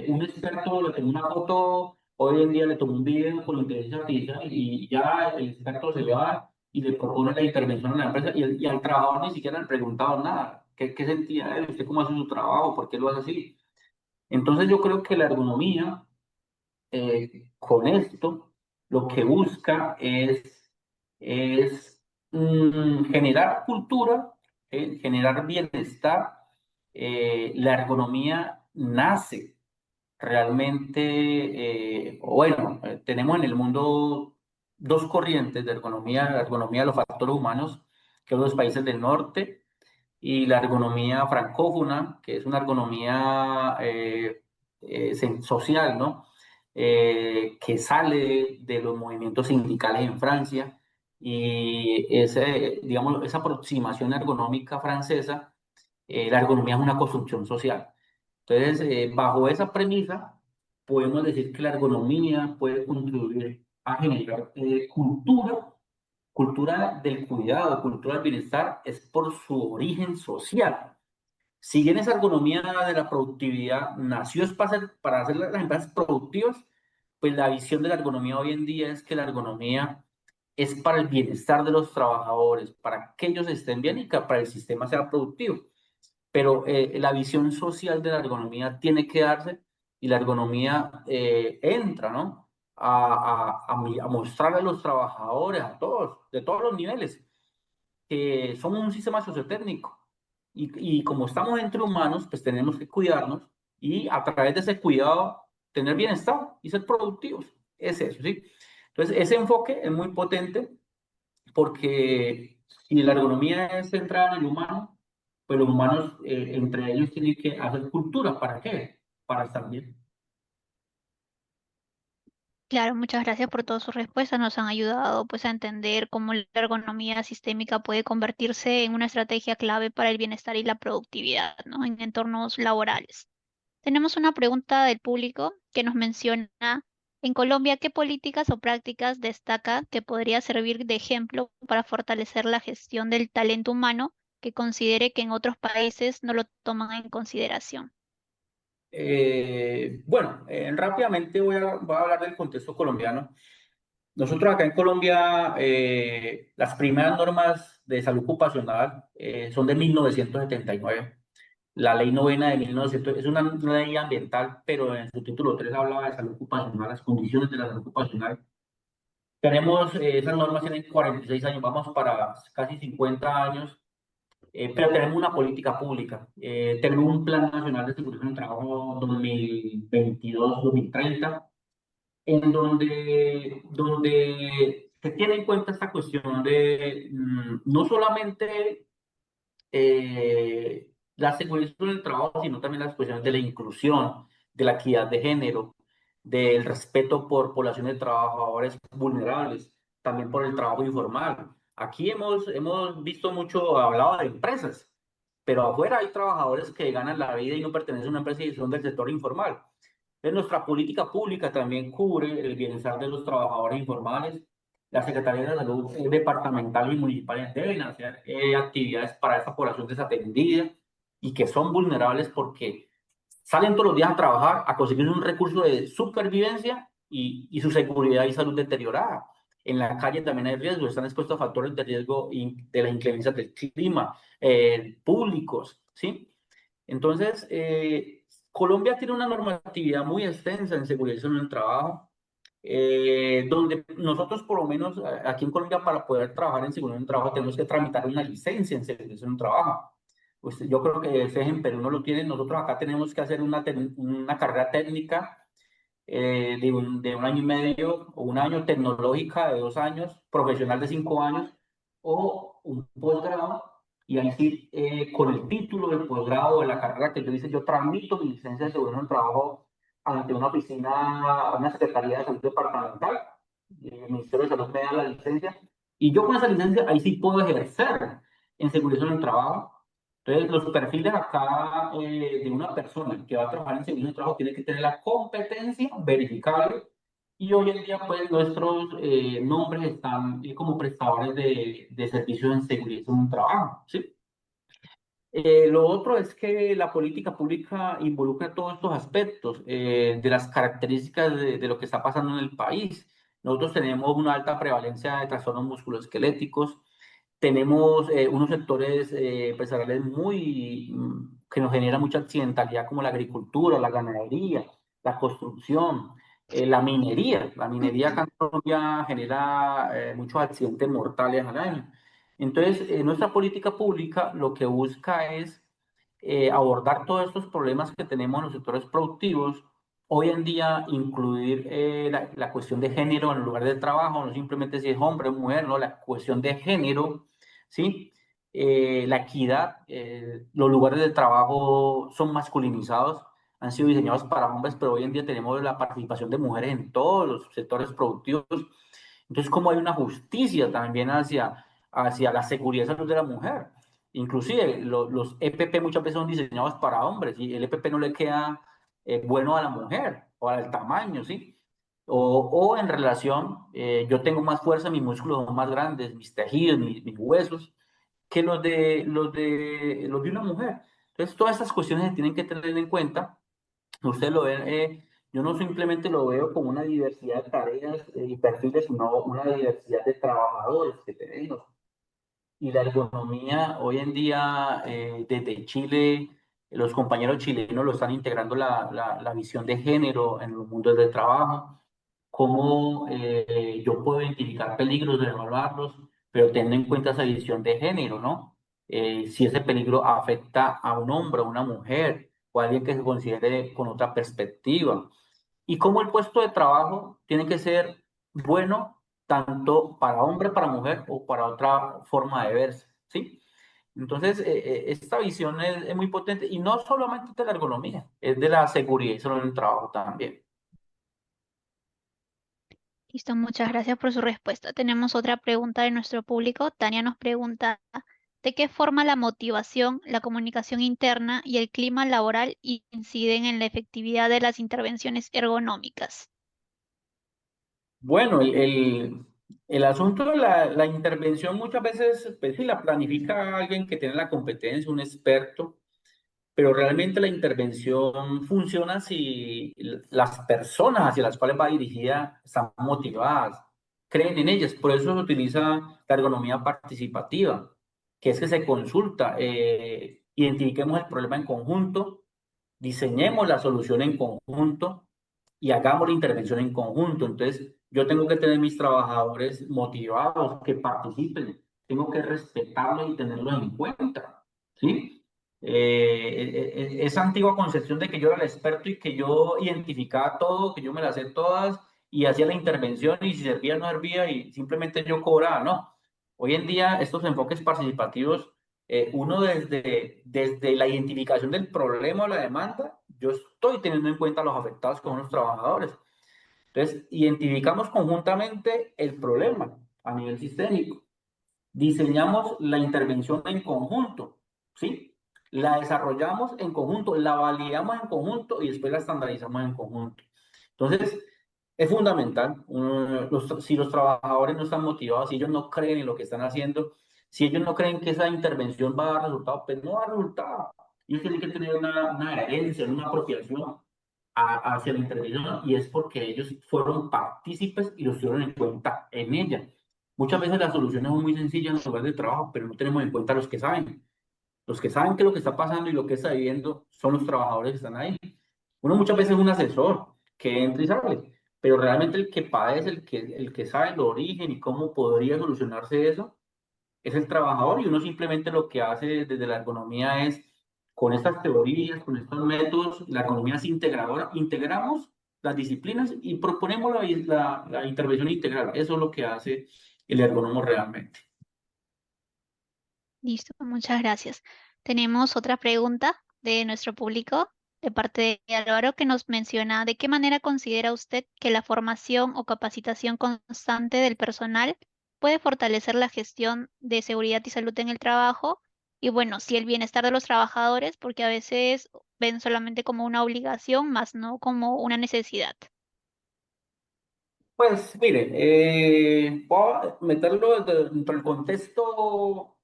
Un experto le tomó una foto, hoy en día le tomó un video con inteligencia artificial y ya el experto se va y le propone la intervención en la empresa y al trabajador ni siquiera le preguntado nada. ¿Qué sentía él? ¿Usted cómo hace su trabajo? ¿Por qué lo hace así? Entonces yo creo que la ergonomía con esto lo que busca es generar cultura, generar bienestar. La ergonomía nace realmente, bueno, tenemos en el mundo dos corrientes de ergonomía, la ergonomía de los factores humanos, que son los países del norte, y la ergonomía francófona, que es una ergonomía social, ¿no? Que sale de los movimientos sindicales en Francia y digamos, esa aproximación ergonómica francesa, la ergonomía es una construcción social. Entonces, bajo esa premisa, podemos decir que la ergonomía puede contribuir a generar cultura del cuidado, cultura del bienestar, es por su origen social. Si bien esa ergonomía de la productividad nació es para hacer las empresas productivas, pues la visión de la ergonomía hoy en día es que la ergonomía es para el bienestar de los trabajadores, para que ellos estén bien y que para el sistema sea productivo. Pero la visión social de la ergonomía tiene que darse y la ergonomía entra, ¿no? A mostrarle a los trabajadores, a todos, de todos los niveles, que somos un sistema sociotécnico y como estamos entre humanos, pues tenemos que cuidarnos y a través de ese cuidado tener bienestar y ser productivos. Es eso, ¿sí? Entonces, ese enfoque es muy potente porque si la ergonomía es centrada en el humano, pues los humanos entre ellos tienen que hacer cultura. ¿Para qué? Para estar bien. Claro, muchas gracias por todas sus respuestas. Nos han ayudado pues a entender cómo la ergonomía sistémica puede convertirse en una estrategia clave para el bienestar y la productividad, ¿no? En entornos laborales. Tenemos una pregunta del público que nos menciona, en Colombia, ¿qué políticas o prácticas destaca que podría servir de ejemplo para fortalecer la gestión del talento humano que considere que en otros países no lo toman en consideración? Bueno, rápidamente voy a hablar del contexto colombiano. Nosotros acá en Colombia, las primeras normas de salud ocupacional son de 1979. La ley novena de 1900 es una ley ambiental, pero en su título 3 hablaba de salud ocupacional, las condiciones de la salud ocupacional. Tenemos, esas normas tienen 46 años, vamos para casi 50 años, pero tenemos una política pública. Tenemos un Plan Nacional de Seguridad en el Trabajo 2022-2030, en donde se tiene en cuenta esta cuestión de no solamente la seguridad en el trabajo, sino también las cuestiones de la inclusión, de la equidad de género, del respeto por poblaciones de trabajadores vulnerables, también por el trabajo informal. Aquí hemos visto mucho, hablado de empresas, pero afuera hay trabajadores que ganan la vida y no pertenecen a una empresa y son del sector informal. Entonces, nuestra política pública también cubre el bienestar de los trabajadores informales. Las secretarías de salud departamentales y municipales deben hacer actividades para esa población desatendida y que son vulnerables porque salen todos los días a trabajar a conseguir un recurso de supervivencia y su seguridad y salud deteriorada. En la calle también hay riesgo, están expuestos a factores de riesgo de las inclemencias del clima, públicos, ¿sí? Entonces, Colombia tiene una normatividad muy extensa en seguridad en el trabajo, donde nosotros, por lo menos aquí en Colombia, para poder trabajar en seguridad en el trabajo, tenemos que tramitar una licencia en seguridad en el trabajo. Pues yo creo que ese en Perú no lo tienen. Nosotros acá tenemos que hacer una carrera técnica de un año y medio o un año, tecnológica de 2 años, profesional de 5 años o un posgrado. Y ahí sí, con el título del posgrado de la carrera que yo hice, yo tramito mi licencia de seguridad en el trabajo ante una oficina, una secretaría de salud departamental. El Ministerio de Salud me da la licencia y yo con esa licencia ahí sí puedo ejercer en seguridad en el trabajo. Entonces, los perfiles acá de una persona que va a trabajar en seguridad del trabajo tiene que tener la competencia verificable y hoy en día, pues, nuestros nombres están como prestadores de servicios en seguridad en un trabajo, ¿sí? Lo otro es que la política pública involucra todos estos aspectos de las características de lo que está pasando en el país. Nosotros tenemos una alta prevalencia de trastornos musculoesqueléticos, tenemos unos sectores empresariales que nos generan mucha accidentalidad, como la agricultura, la ganadería, la construcción, la minería. La minería acá en Colombia genera muchos accidentes mortales al año. Entonces, nuestra política pública lo que busca es abordar todos estos problemas que tenemos en los sectores productivos. Hoy en día, incluir la cuestión de género en el lugar de trabajo, no simplemente si es hombre o mujer, no, la cuestión de género, ¿sí? La equidad, los lugares de trabajo son masculinizados, han sido diseñados para hombres, pero hoy en día tenemos la participación de mujeres en todos los sectores productivos. Entonces, como hay una justicia también hacia la seguridad y salud de la mujer. Inclusive los EPP muchas veces son diseñados para hombres y el EPP no le queda bueno a la mujer o al tamaño, ¿sí? O en relación, yo tengo más fuerza, mis músculos son más grandes, mis tejidos, mis huesos, que los de una mujer. Entonces, todas estas cuestiones se tienen que tener en cuenta. Usted lo ve, yo no simplemente lo veo como una diversidad de tareas y perfiles, sino una diversidad de trabajadores que tenemos. Y la ergonomía hoy en día, desde Chile, los compañeros chilenos lo están integrando la visión de género en los mundos del trabajo, cómo yo puedo identificar peligros, de evaluarlos, pero teniendo en cuenta esa visión de género, ¿no? Si ese peligro afecta a un hombre o a una mujer, o alguien que se considere con otra perspectiva. Y cómo el puesto de trabajo tiene que ser bueno tanto para hombre, para mujer o para otra forma de verse, ¿sí? Entonces, esta visión es muy potente y no solamente de la ergonomía, es de la seguridad y salud en el trabajo también. Listo, muchas gracias por su respuesta. Tenemos otra pregunta de nuestro público. Tania nos pregunta, ¿de qué forma la motivación, la comunicación interna y el clima laboral inciden en la efectividad de las intervenciones ergonómicas? Bueno, el asunto de la intervención muchas veces, pues sí, la planifica alguien que tiene la competencia, un experto, pero realmente la intervención funciona si las personas hacia las cuales va dirigida están motivadas, creen en ellas. Por eso se utiliza la ergonomía participativa, que es que se consulta, identifiquemos el problema en conjunto, diseñemos la solución en conjunto y hagamos la intervención en conjunto. Entonces, yo tengo que tener mis trabajadores motivados, que participen, tengo que respetarlos y tenerlos en cuenta, ¿sí? Esa antigua concepción de que yo era el experto y que yo identificaba todo, que yo me las sé todas y hacía la intervención y si servía no servía y simplemente yo cobraba, no. Hoy en día estos enfoques participativos, uno desde la identificación del problema o la demanda, yo estoy teniendo en cuenta a los afectados como los trabajadores. Entonces, identificamos conjuntamente el problema a nivel sistémico, diseñamos la intervención en conjunto, ¿sí? La desarrollamos en conjunto, la validamos en conjunto y después la estandarizamos en conjunto. Entonces, es fundamental, si los trabajadores no están motivados, si ellos no creen en lo que están haciendo, si ellos no creen que esa intervención va a dar resultado, pues no va a dar resultado. Ellos tienen que tener una herencia, una apropiación hacia la intervención y es porque ellos fueron partícipes y los tuvieron en cuenta en ella. Muchas veces las soluciones son muy sencillas en los lugares de trabajo, pero no tenemos en cuenta a los que saben. Los que saben qué es lo que está pasando y lo que está viviendo son los trabajadores que están ahí. Uno muchas veces es un asesor que entra y sale, pero realmente el que padece, el que sabe el origen y cómo podría solucionarse eso, es el trabajador y uno simplemente lo que hace desde la economía es, con estas teorías, con estos métodos, la economía es integradora, integramos las disciplinas y proponemos la intervención integral. Eso es lo que hace el ergónomo realmente. Listo, muchas gracias. Tenemos otra pregunta de nuestro público de parte de Álvaro que nos menciona de qué manera considera usted que la formación o capacitación constante del personal puede fortalecer la gestión de seguridad y salud en el trabajo y bueno, si el bienestar de los trabajadores, porque a veces ven solamente como una obligación, más no como una necesidad. Pues mire, voy a meterlo dentro del contexto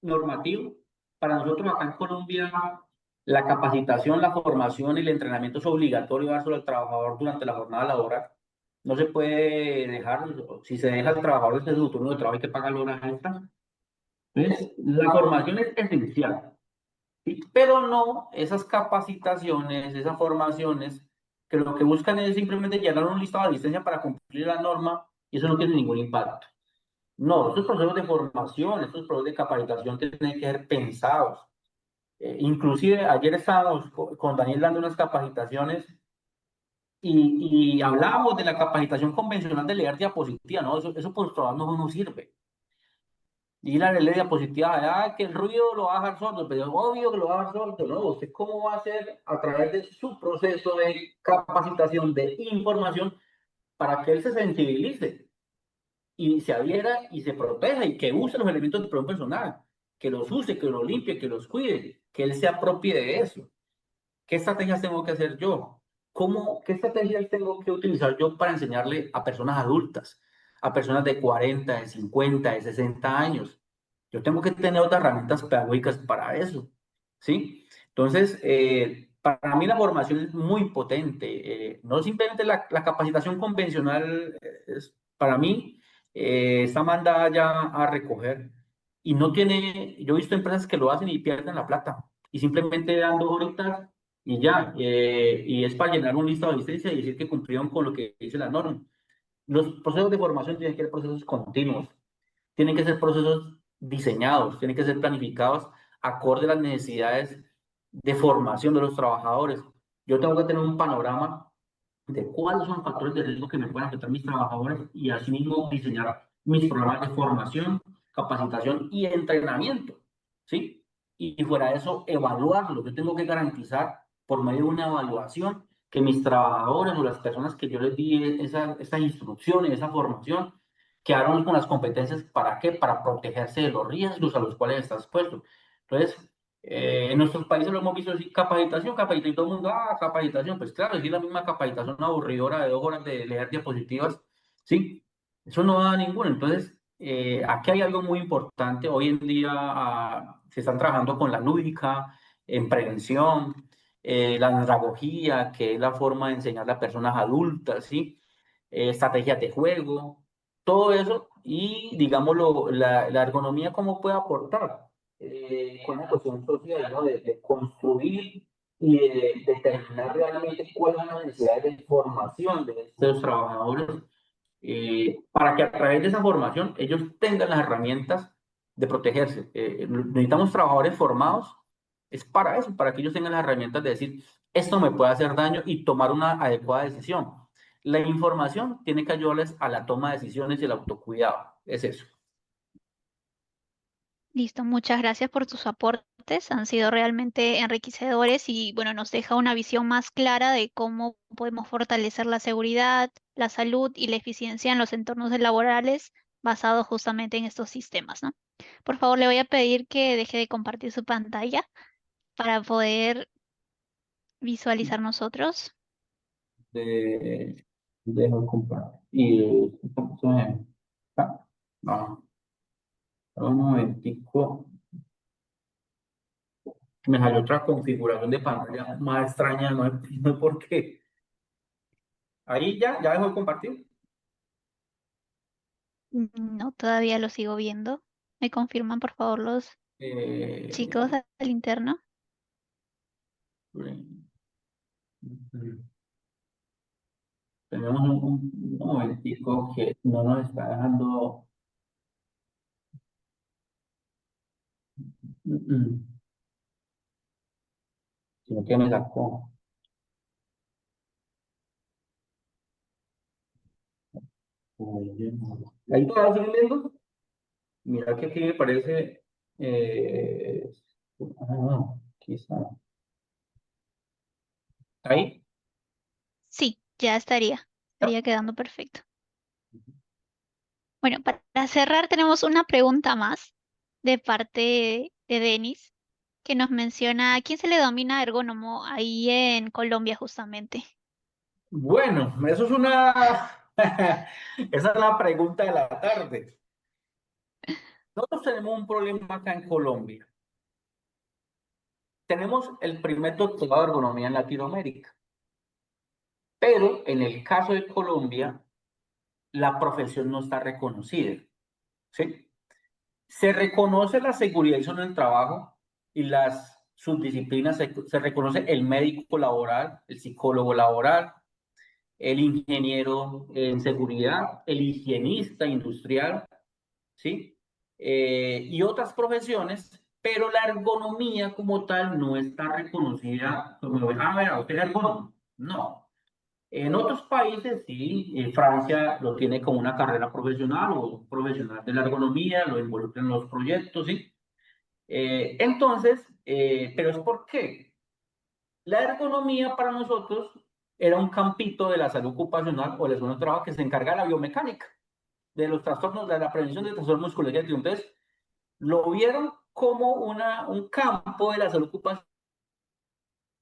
normativo. Para nosotros acá en Colombia, la capacitación, la formación y el entrenamiento es obligatorio dárselo al trabajador durante la jornada laboral. No se puede dejar, si se deja al trabajador desde su turno de trabajo hay que pagar horas extras. Entonces, la formación es esencial, ¿sí? Pero no esas capacitaciones, esas formaciones, que lo que buscan es simplemente llenar un listado de licencia para cumplir la norma y eso no tiene ningún impacto. No, estos procesos de formación, estos procesos de capacitación tienen que ser pensados. Inclusive ayer estábamos con Daniel dando unas capacitaciones y hablábamos de la capacitación convencional de leer diapositiva, ¿no? Eso por trabajo no sirve. Y la ley de diapositiva, que el ruido lo va a dejar sordo, pero es obvio que lo va a dejar sordo, ¿no? ¿Usted cómo va a hacer a través de su proceso de capacitación, de información, para que él se sensibilice y se adhiera y se proteja y que use los elementos de protección personal, que los use, que los limpie, que los cuide, que él se apropie de eso? ¿Qué estrategias tengo que hacer yo? ¿Qué estrategias tengo que utilizar yo para enseñarle a personas adultas, a personas de 40, de 50, de 60 años? Yo tengo que tener otras herramientas pedagógicas para eso, ¿sí? Entonces, para mí la formación es muy potente. No simplemente la capacitación convencional, para mí, está mandada ya a recoger. Y no tiene, yo he visto empresas que lo hacen y pierden la plata. Y simplemente dan 2 horitas y ya, y es para llenar un listado de licencia y decir que cumplieron con lo que dice la norma. Los procesos de formación tienen que ser procesos continuos, tienen que ser procesos diseñados, tienen que ser planificados acorde a las necesidades de formación de los trabajadores. Yo tengo que tener un panorama de cuáles son los factores de riesgo que me pueden afectar a mis trabajadores y asimismo diseñar mis programas de formación, capacitación y entrenamiento, ¿sí? Y fuera de eso, evaluarlo. Yo tengo que garantizar por medio de una evaluación que mis trabajadores o las personas que yo les di esa instrucción, esa formación, quedaron con las competencias. ¿Para qué? Para protegerse de los riesgos a los cuales está expuesto. Entonces, en nuestros países lo hemos visto así, capacitación, capacitación, y todo el mundo, capacitación, pues claro, es la misma capacitación aburridora de 2 horas de leer diapositivas, ¿sí? Eso no da ninguna. Entonces, aquí hay algo muy importante. Hoy en día se están trabajando con la lúdica, en prevención, la andragogía, que es la forma de enseñarle a personas adultas, ¿sí? Estrategias de juego, todo eso, y digámoslo, la ergonomía, ¿cómo puede aportar? Con la cuestión social, ¿no? De construir y de determinar realmente cuáles son las necesidades de formación de estos trabajadores, para que a través de esa formación ellos tengan las herramientas de protegerse. Necesitamos trabajadores formados, es para eso, para que ellos tengan las herramientas de decir, esto me puede hacer daño y tomar una adecuada decisión. La información tiene que ayudarles a la toma de decisiones y el autocuidado, es eso. Listo, muchas gracias por tus aportes. Han sido realmente enriquecedores y bueno, nos deja una visión más clara de cómo podemos fortalecer la seguridad, la salud y la eficiencia en los entornos laborales basados justamente en estos sistemas, ¿no? Por favor, le voy a pedir que deje de compartir su pantalla para poder visualizar nosotros. De, dejo compartir. Y, no, un momentico. Me salió otra configuración de pantalla más extraña, no sé por qué. Ahí ya dejó de compartir. No, todavía lo sigo viendo. ¿Me confirman, por favor, los Eh, chicos al interno? tenemos un momentico que no nos está dejando, sino que me sacó. Ahí todavía siguen viendo. Mira que aquí me parece. Quizá. Ahí. Sí, ya estaría quedando perfecto. Bueno, para cerrar tenemos una pregunta más de parte de Denis, que nos menciona a quién se le domina ergónomo ahí en Colombia justamente. Bueno, eso es una. Esa es la pregunta de la tarde. Nosotros tenemos un problema acá en Colombia. Tenemos el primer doctorado de ergonomía en Latinoamérica, pero en el caso de Colombia, la profesión no está reconocida, ¿sí? Se reconoce la seguridad y salud en el trabajo y las subdisciplinas, se reconoce el médico laboral, el psicólogo laboral, el ingeniero en seguridad, el higienista industrial, ¿sí? Y otras profesiones, pero la ergonomía como tal no está reconocida como, ver, ¿usted es ergónomo? No. En otros países, sí, Francia lo tiene como una carrera profesional o un profesional de la ergonomía, lo involucra en los proyectos, ¿sí? Pero es porque la ergonomía para nosotros era un campito de la salud ocupacional o de la salud del trabajo que se encarga de la biomecánica, de los trastornos, de la prevención de trastornos musculares. Entonces, lo vieron como un campo de la salud ocupacional,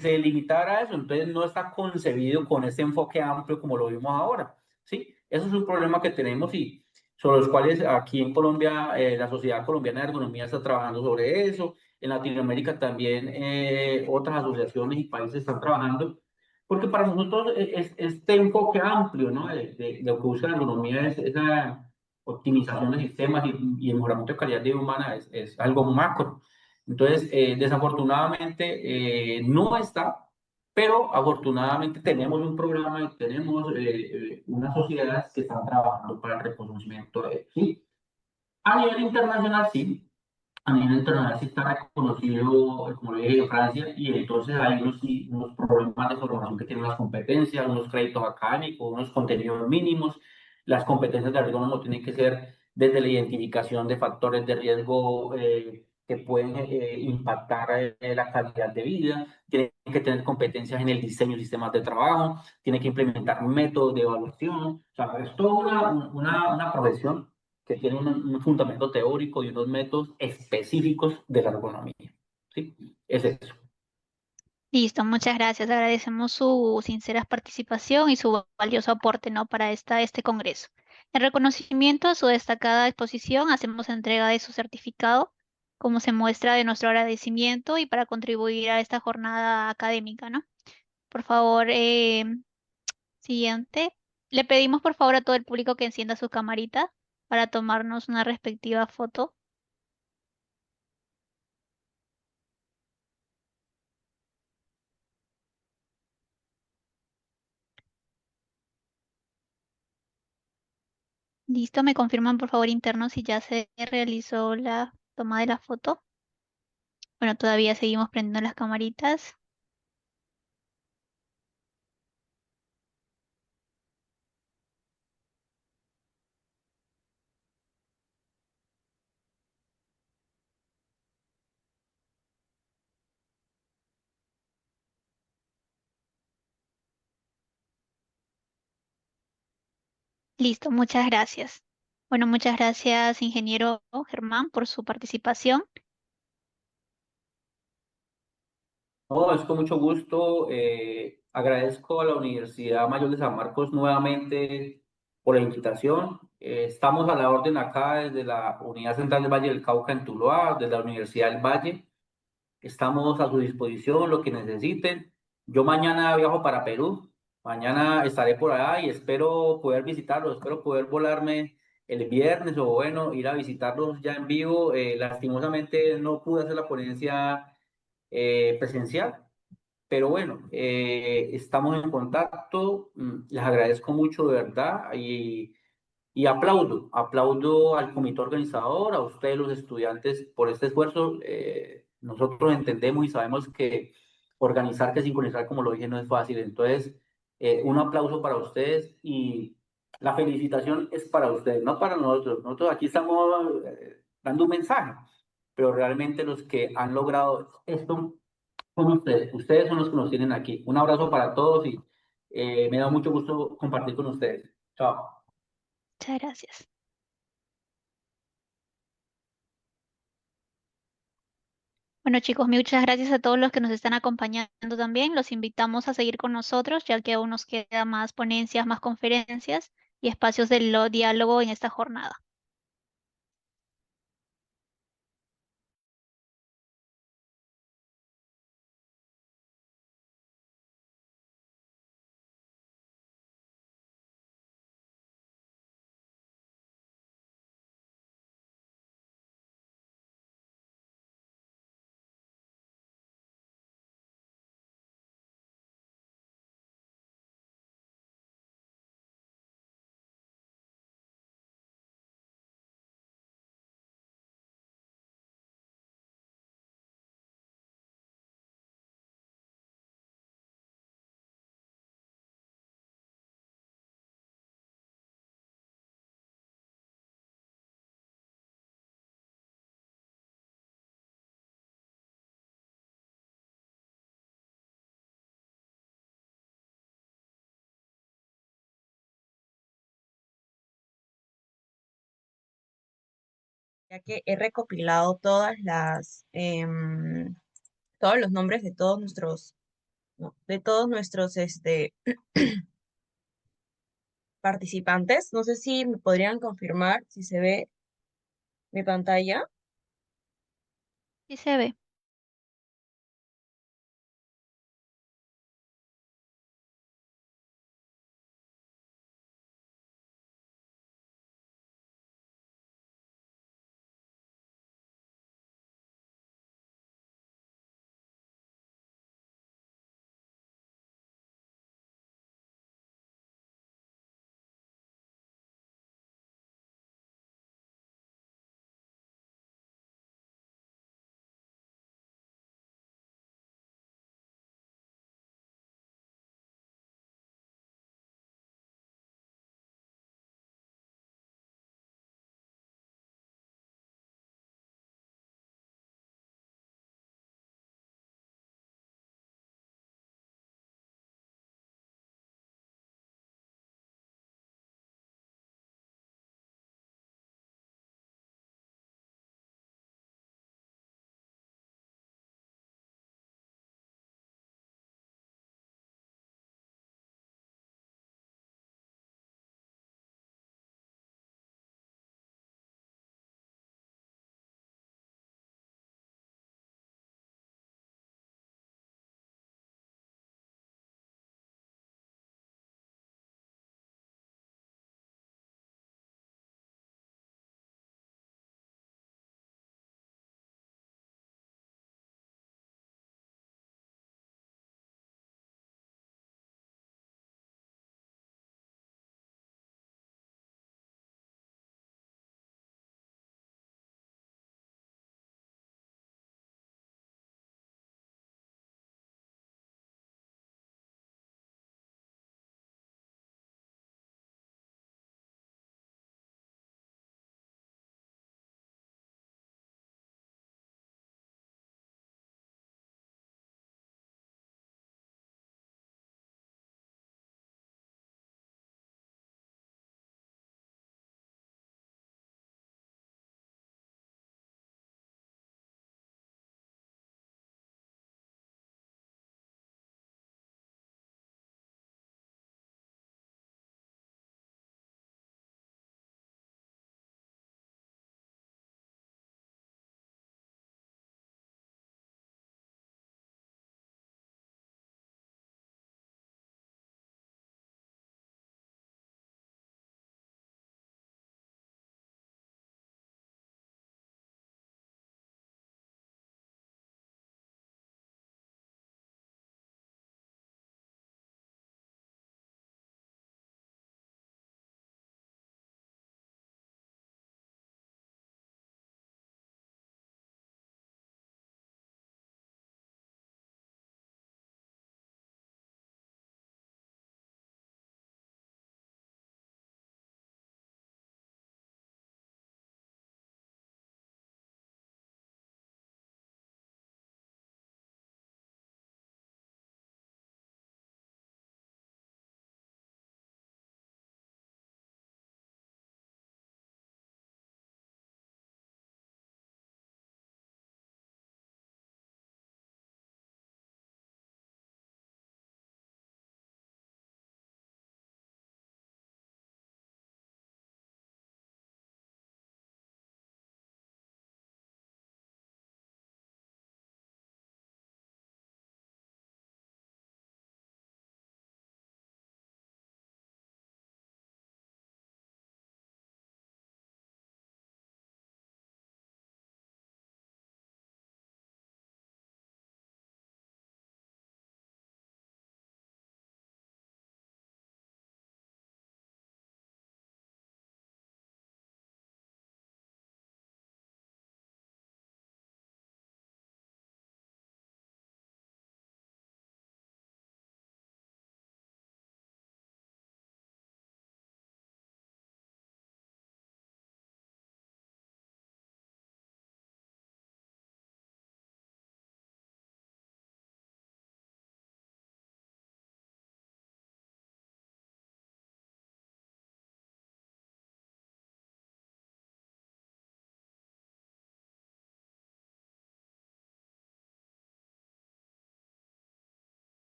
se limitara a eso, entonces no está concebido con ese enfoque amplio como lo vimos ahora, ¿sí? Eso es un problema que tenemos y sobre los cuales aquí en Colombia, la Sociedad Colombiana de Ergonomía está trabajando sobre eso, en Latinoamérica también otras asociaciones y países están trabajando, porque para nosotros este enfoque amplio, ¿no? De lo que busca la ergonomía es esa optimización de sistemas y el mejoramiento de calidad de vida humana es algo macro. Entonces, desafortunadamente no está, pero afortunadamente tenemos un programa y tenemos unas sociedades que están trabajando para el reconocimiento de eso. ¿Sí? A nivel internacional, sí. a nivel internacional sí está reconocido, como le dije, en Francia, y entonces hay unos problemas de formación que tienen las competencias, unos créditos académicos, unos contenidos mínimos. Las competencias de ergónomo tienen que ser desde la identificación de factores de riesgo que pueden impactar la calidad de vida, tienen que tener competencias en el diseño de sistemas de trabajo, tienen que implementar métodos de evaluación. O sea, es toda una profesión que tiene un fundamento teórico y unos métodos específicos de la ergonomía. ¿Sí? Es eso. Listo, muchas gracias. Agradecemos su sincera participación y su valioso aporte, ¿no? Para este congreso. En reconocimiento a su destacada exposición, hacemos entrega de su certificado como se muestra de nuestro agradecimiento y para contribuir a esta jornada académica, ¿no? Por favor, siguiente. Le pedimos por favor a todo el público que encienda su camarita para tomarnos una respectiva foto. Listo, me confirman por favor internos si ya se realizó la toma de la foto. Bueno, todavía seguimos prendiendo las camaritas. Listo, muchas gracias. Bueno, muchas gracias, ingeniero Germán, por su participación. No, es con mucho gusto. Agradezco a la Universidad Mayor de San Marcos nuevamente por la invitación. Estamos a la orden acá desde la Unidad Central del Valle del Cauca en Tuluá, desde la Universidad del Valle. Estamos a su disposición, lo que necesiten. Yo mañana viajo para Perú. Mañana estaré por allá y espero poder visitarlos. Espero poder volarme el viernes o bueno, ir a visitarlos ya en vivo. Lastimosamente no pude hacer la ponencia presencial, pero bueno, estamos en contacto. Les agradezco mucho de verdad y aplaudo al comité organizador, a ustedes los estudiantes por este esfuerzo. Nosotros entendemos y sabemos que organizar, que sincronizar, como lo dije, no es fácil. Entonces, un aplauso para ustedes y la felicitación es para ustedes, no para nosotros. Nosotros aquí estamos dando un mensaje, pero realmente los que han logrado esto son ustedes. Ustedes son los que nos tienen aquí. Un abrazo para todos y me da mucho gusto compartir con ustedes. Chao. Muchas gracias. Bueno, chicos, muchas gracias a todos los que nos están acompañando también. Los invitamos a seguir con nosotros, ya que aún nos queda más ponencias, más conferencias y espacios de diálogo en esta jornada. Ya que he recopilado todos los nombres de todos nuestros, no, de todos nuestros participantes. No sé si me podrían confirmar si se ve mi pantalla. Sí se ve.